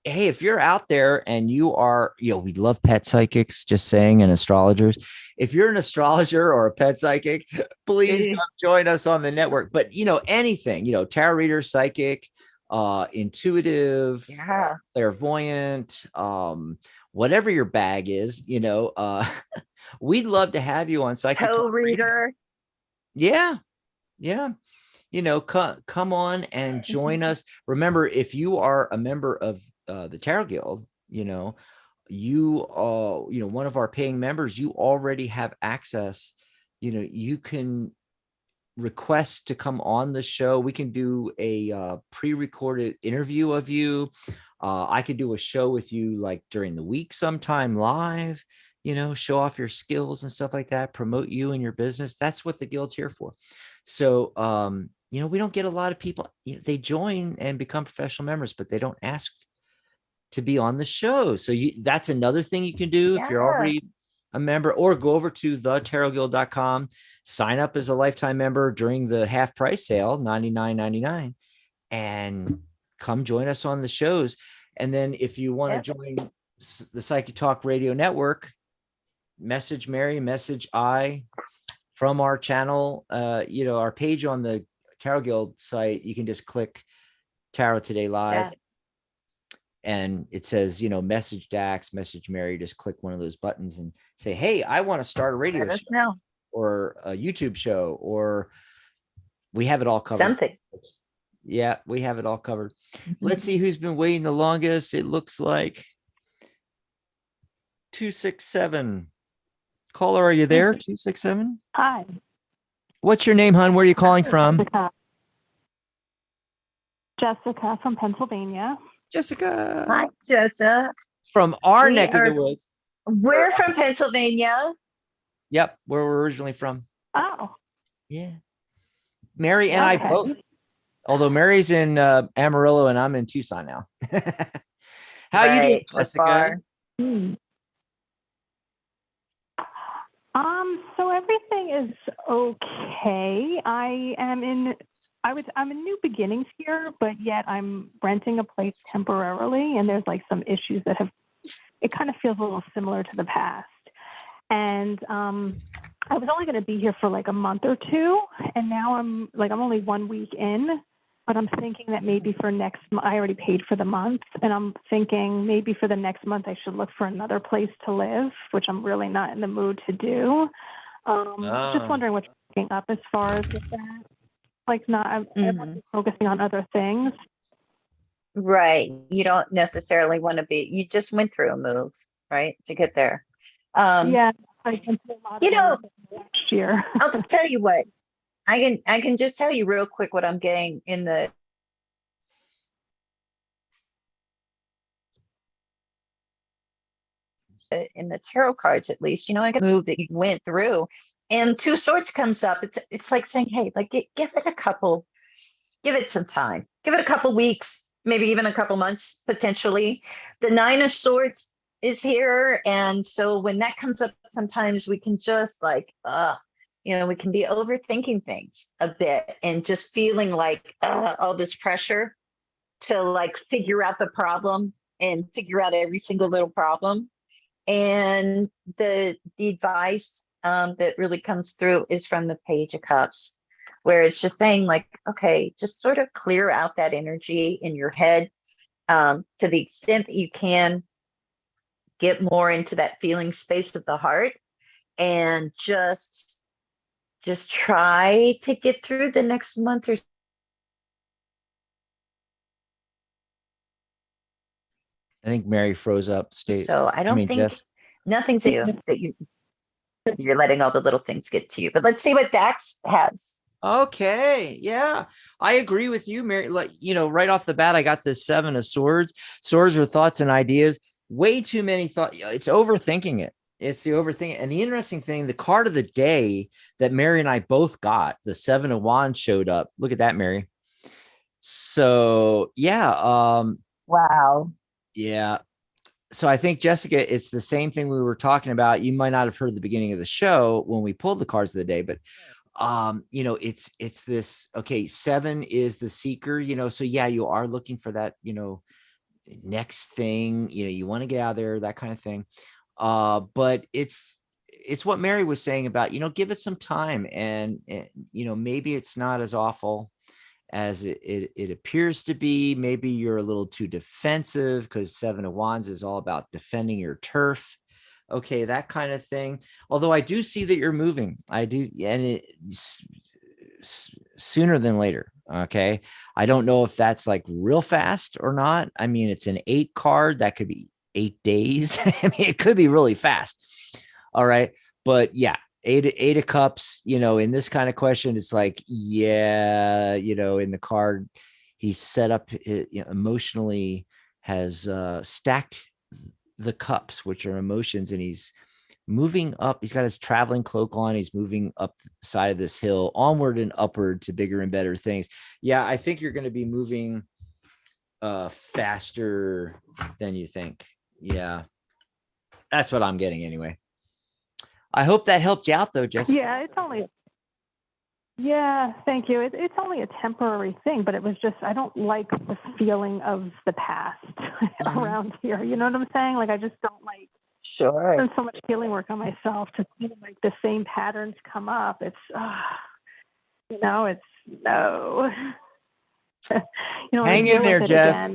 A: hey, if you're out there and you are, we love pet psychics, just saying, and astrologers. If you're an astrologer or a pet psychic, please come join us on the network. But, anything, tarot reader, psychic, intuitive, clairvoyant, whatever your bag is, we'd love to have you on Psychic Talk
B: reader.
A: Yeah. Come on and join us. Remember, if you are a member of the Tarot Guild, one of our paying members, you already have access. You can request to come on the show. We can do a pre-recorded interview of you. I could do a show with you like during the week sometime live, show off your skills and stuff like that, promote you and your business. That's what the Guild's here for. So, we don't get a lot of people, they join and become professional members, but they don't ask to be on the show. So that's another thing you can do if you're already a member, or go over to thetarotguild.com, sign up as a lifetime member during the half price sale, $99.99, and come join us on the shows. And then if you want to join the Psychic Talk Radio Network, message Mary, message I from our channel, our page on the Tarot Guild site. You can just click Tarot Today Live. And it says, message Dax, message Mary. Just click one of those buttons and say, hey, I want to start a radio show or a YouTube show, or we have it all covered.
B: Something.
A: Yeah, we have it all covered. Let's see who's been waiting the longest. It looks like 267. Caller, are you there? 267?
E: Hi.
A: What's your name, hon? Where are you calling from?
E: Jessica from Pennsylvania.
A: Jessica.
B: Hi, Jessica.
A: From our neck of the woods.
B: We're from Pennsylvania.
A: Yep, where we're originally from.
E: Oh.
A: Yeah. Mary and I both. Although Mary's in Amarillo and I'm in Tucson now. How are you doing, Jessica?
E: So everything is okay. I'm in new beginnings here, but yet I'm renting a place temporarily, and there's like some issues that it kind of feels a little similar to the past. And I was only going to be here for like a month or two, and now I'm only 1 week in, but I'm thinking that maybe for next month, I already paid for the month, and I'm thinking maybe for the next month I should look for another place to live, which I'm really not in the mood to do. Just wondering what you're picking up as far as with that. Like, I'm focusing on other things.
B: Right. You don't necessarily want to be, you just went through a move, right, to get there.
E: Yeah. I went through a lot of last year.
B: I'll tell you what, I can just tell you real quick what I'm getting in the tarot cards, at least. I got a move that you went through, and Two Swords comes up. It's like saying, hey, like give it some time, give it a couple weeks, maybe even a couple months potentially. The Nine of Swords is here, and so when that comes up, sometimes we can just like we can be overthinking things a bit and just feeling like all this pressure to like figure out the problem and figure out every single little problem. And the advice that really comes through is from the Page of Cups, where it's just saying like, okay, just sort of clear out that energy in your head to the extent that you can. Get more into that feeling space of the heart, and just try to get through the next month or so.
A: I think Mary froze up.
B: So I don't think nothing's you that you're letting all the little things get to you. But let's see what Dax has.
A: Okay. Yeah, I agree with you, Mary. Like, right off the bat, I got this Seven of Swords. Swords are thoughts and ideas. Way too many thoughts. It's overthinking it. It's the overthinking. And the interesting thing, the card of the day that Mary and I both got, the Seven of Wands, showed up. Look at that, Mary. So yeah.
B: Wow.
A: Yeah. So I think, Jessica, it's the same thing we were talking about. You might not have heard the beginning of the show when we pulled the cards of the day, but it's this, okay, 7 is the seeker, so yeah, you are looking for that, next thing, you want to get out of there, that kind of thing. But it's what Mary was saying about, give it some time, and maybe it's not as awful as it appears to be. Maybe you're a little too defensive, because Seven of Wands is all about defending your turf. Okay, that kind of thing. Although I do see that you're moving. I do, and sooner than later. Okay. I don't know if that's like real fast or not. I mean, it's an 8 card. That could be 8 days. I mean, it could be really fast. All right. But yeah, eight of cups, in this kind of question, it's like, yeah, in the card, he's set up, emotionally, has stacked the cups, which are emotions, and he's moving up. He's got his traveling cloak on. He's moving up the side of this hill, onward and upward to bigger and better things. Yeah, I think you're going to be moving faster than you think. Yeah, that's what I'm getting anyway. I hope that helped you out, though, Jessica.
E: Yeah, thank you. It's only a temporary thing, but it was just, I don't like the feeling of the past around here. You know what I'm saying? Like, I just don't like.
B: Sure.
E: I've done so much healing work on myself to see like the same patterns come up. It's, it's no.
A: Hang in there, Jess.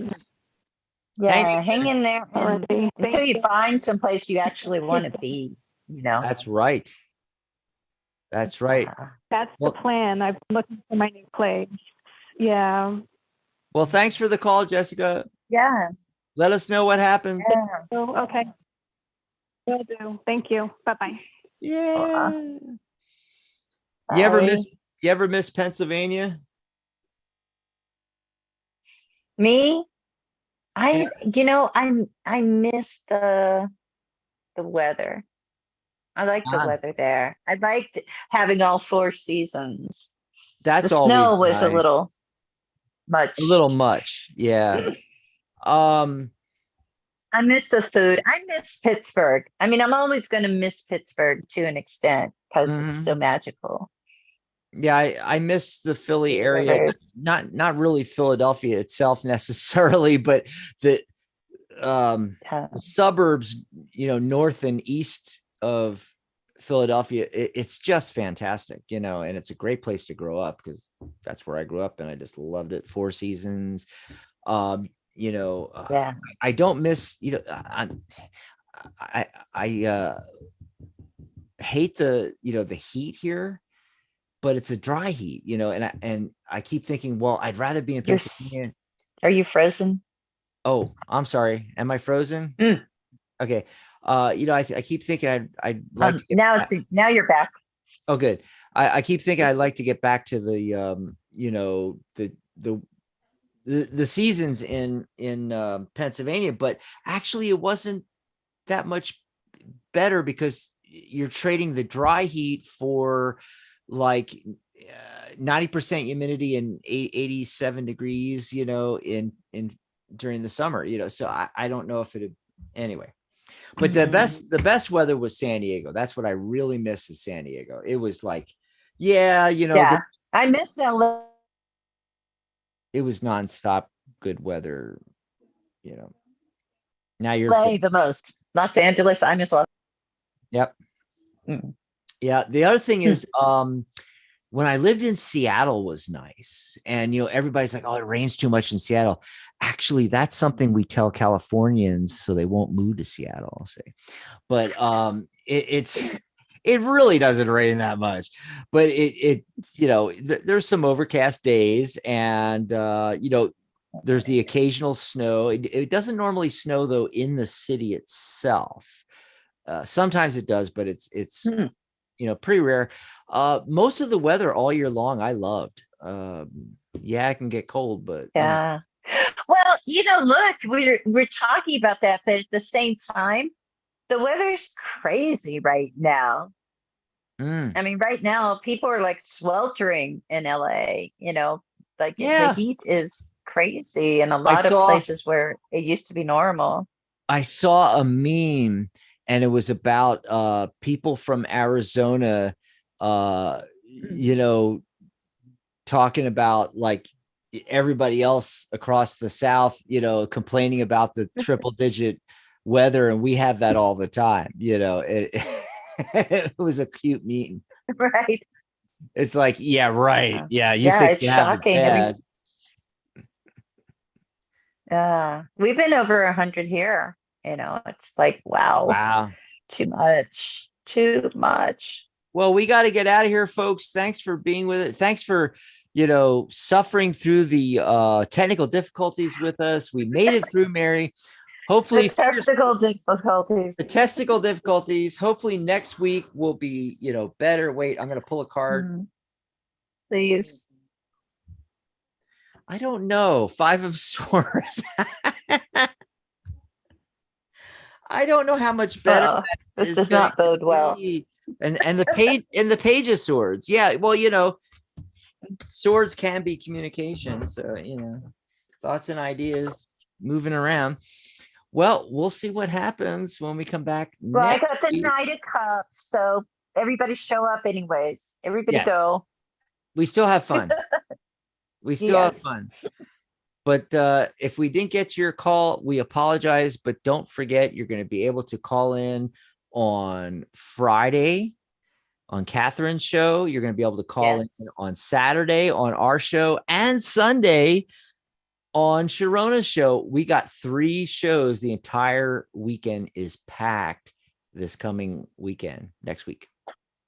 B: Yeah, hang in there until you find someplace you actually want to be.
A: That's right. That's right.
E: That's the plan. I've been looking for my new place. Yeah.
A: Well, thanks for the call, Jessica.
B: Yeah.
A: Let us know what happens.
E: Yeah. Oh, okay. Will do. Thank you. Bye-bye.
A: Yeah. You ever miss Pennsylvania?
B: Me? I miss the weather. I like the weather there. I liked having all 4 seasons.
A: That's
B: the
A: all.
B: Snow was a little much.
A: A little much, yeah.
B: I miss the food. I miss Pittsburgh. I mean, I'm always going to miss Pittsburgh to an extent because it's so magical.
A: Yeah, I miss the Philly area. Not really Philadelphia itself necessarily, but the suburbs, north and east of Philadelphia. It's just fantastic, and it's a great place to grow up, because that's where I grew up and I just loved it. 4 seasons. I don't miss, I hate the heat here, but it's a dry heat, and I keep thinking, well, I'd rather be in Pennsylvania.
B: Are you frozen?
A: Oh, I'm sorry. Am I frozen? Okay. I keep thinking I'd like to get
B: now you're back.
A: Oh, good. I keep thinking I'd like to get back to the the seasons in Pennsylvania, but actually it wasn't that much better, because you're trading the dry heat for like 90% humidity and 87 degrees, in during the summer, so I don't know if it anyway. But the best weather was San Diego. That's what I really miss, is San Diego. It was like,
B: I miss LA.
A: It was nonstop good weather, Now you're
B: LA the most. Los Angeles, I miss Los.
A: Yep. Yeah. The other thing is, when I lived in Seattle was nice. And, everybody's like, oh, it rains too much in Seattle. Actually, that's something we tell Californians so they won't move to Seattle, I'll say. But it really doesn't rain that much. But there's some overcast days, and, there's the occasional snow. It doesn't normally snow, though, in the city itself. Sometimes it does, but it's pretty rare. Most of the weather all year long, I loved. It can get cold, but
B: well, look, we're talking about that, but at the same time, the weather's crazy right now. I mean, right now people are like sweltering in LA. The heat is crazy in a lot of places where it used to be normal.
A: I saw a meme, and it was about people from Arizona, talking about like everybody else across the South, complaining about the triple digit weather. And we have that all the time. It was a cute meeting.
B: Right.
A: It's like, yeah, right. Yeah. You
B: Yeah,
A: think
B: it's
A: you have it
B: shocking.
A: bad.
B: We've been over 100 here. It's like, wow,
A: Wow.
B: too much, too much.
A: Well, we got to get out of here, folks. Thanks for being with it. Thanks for, suffering through the technical difficulties with us. We made it through, Mary. Hopefully,
B: The testicle difficulties.
A: the testicle difficulties. Hopefully next week will be, better. Wait, I'm going to pull a card.
B: Please.
A: I don't know. 5 of Swords. I don't know how much better.
B: This does not bode well.
A: And the Page of Swords. Yeah. Well, swords can be communication. So, thoughts and ideas moving around. Well, we'll see what happens when we come back.
B: Well, I got the Knight of Cups, so everybody show up anyways. Everybody go.
A: We still have fun. We still have fun. But if we didn't get to your call, we apologize. But don't forget, you're going to be able to call in on Friday on Catherine's show. You're going to be able to call in on Saturday on our show and Sunday on Sharona's show. We got 3 shows. The entire weekend is packed this coming weekend, next week.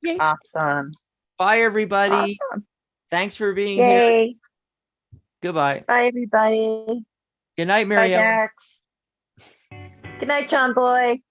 B: Yay. Awesome.
A: Bye, everybody.
B: Awesome.
A: Thanks for being here. Goodbye.
B: Bye, everybody.
A: Good night, Mary.
B: Bye, Dax. Good night, John Boy.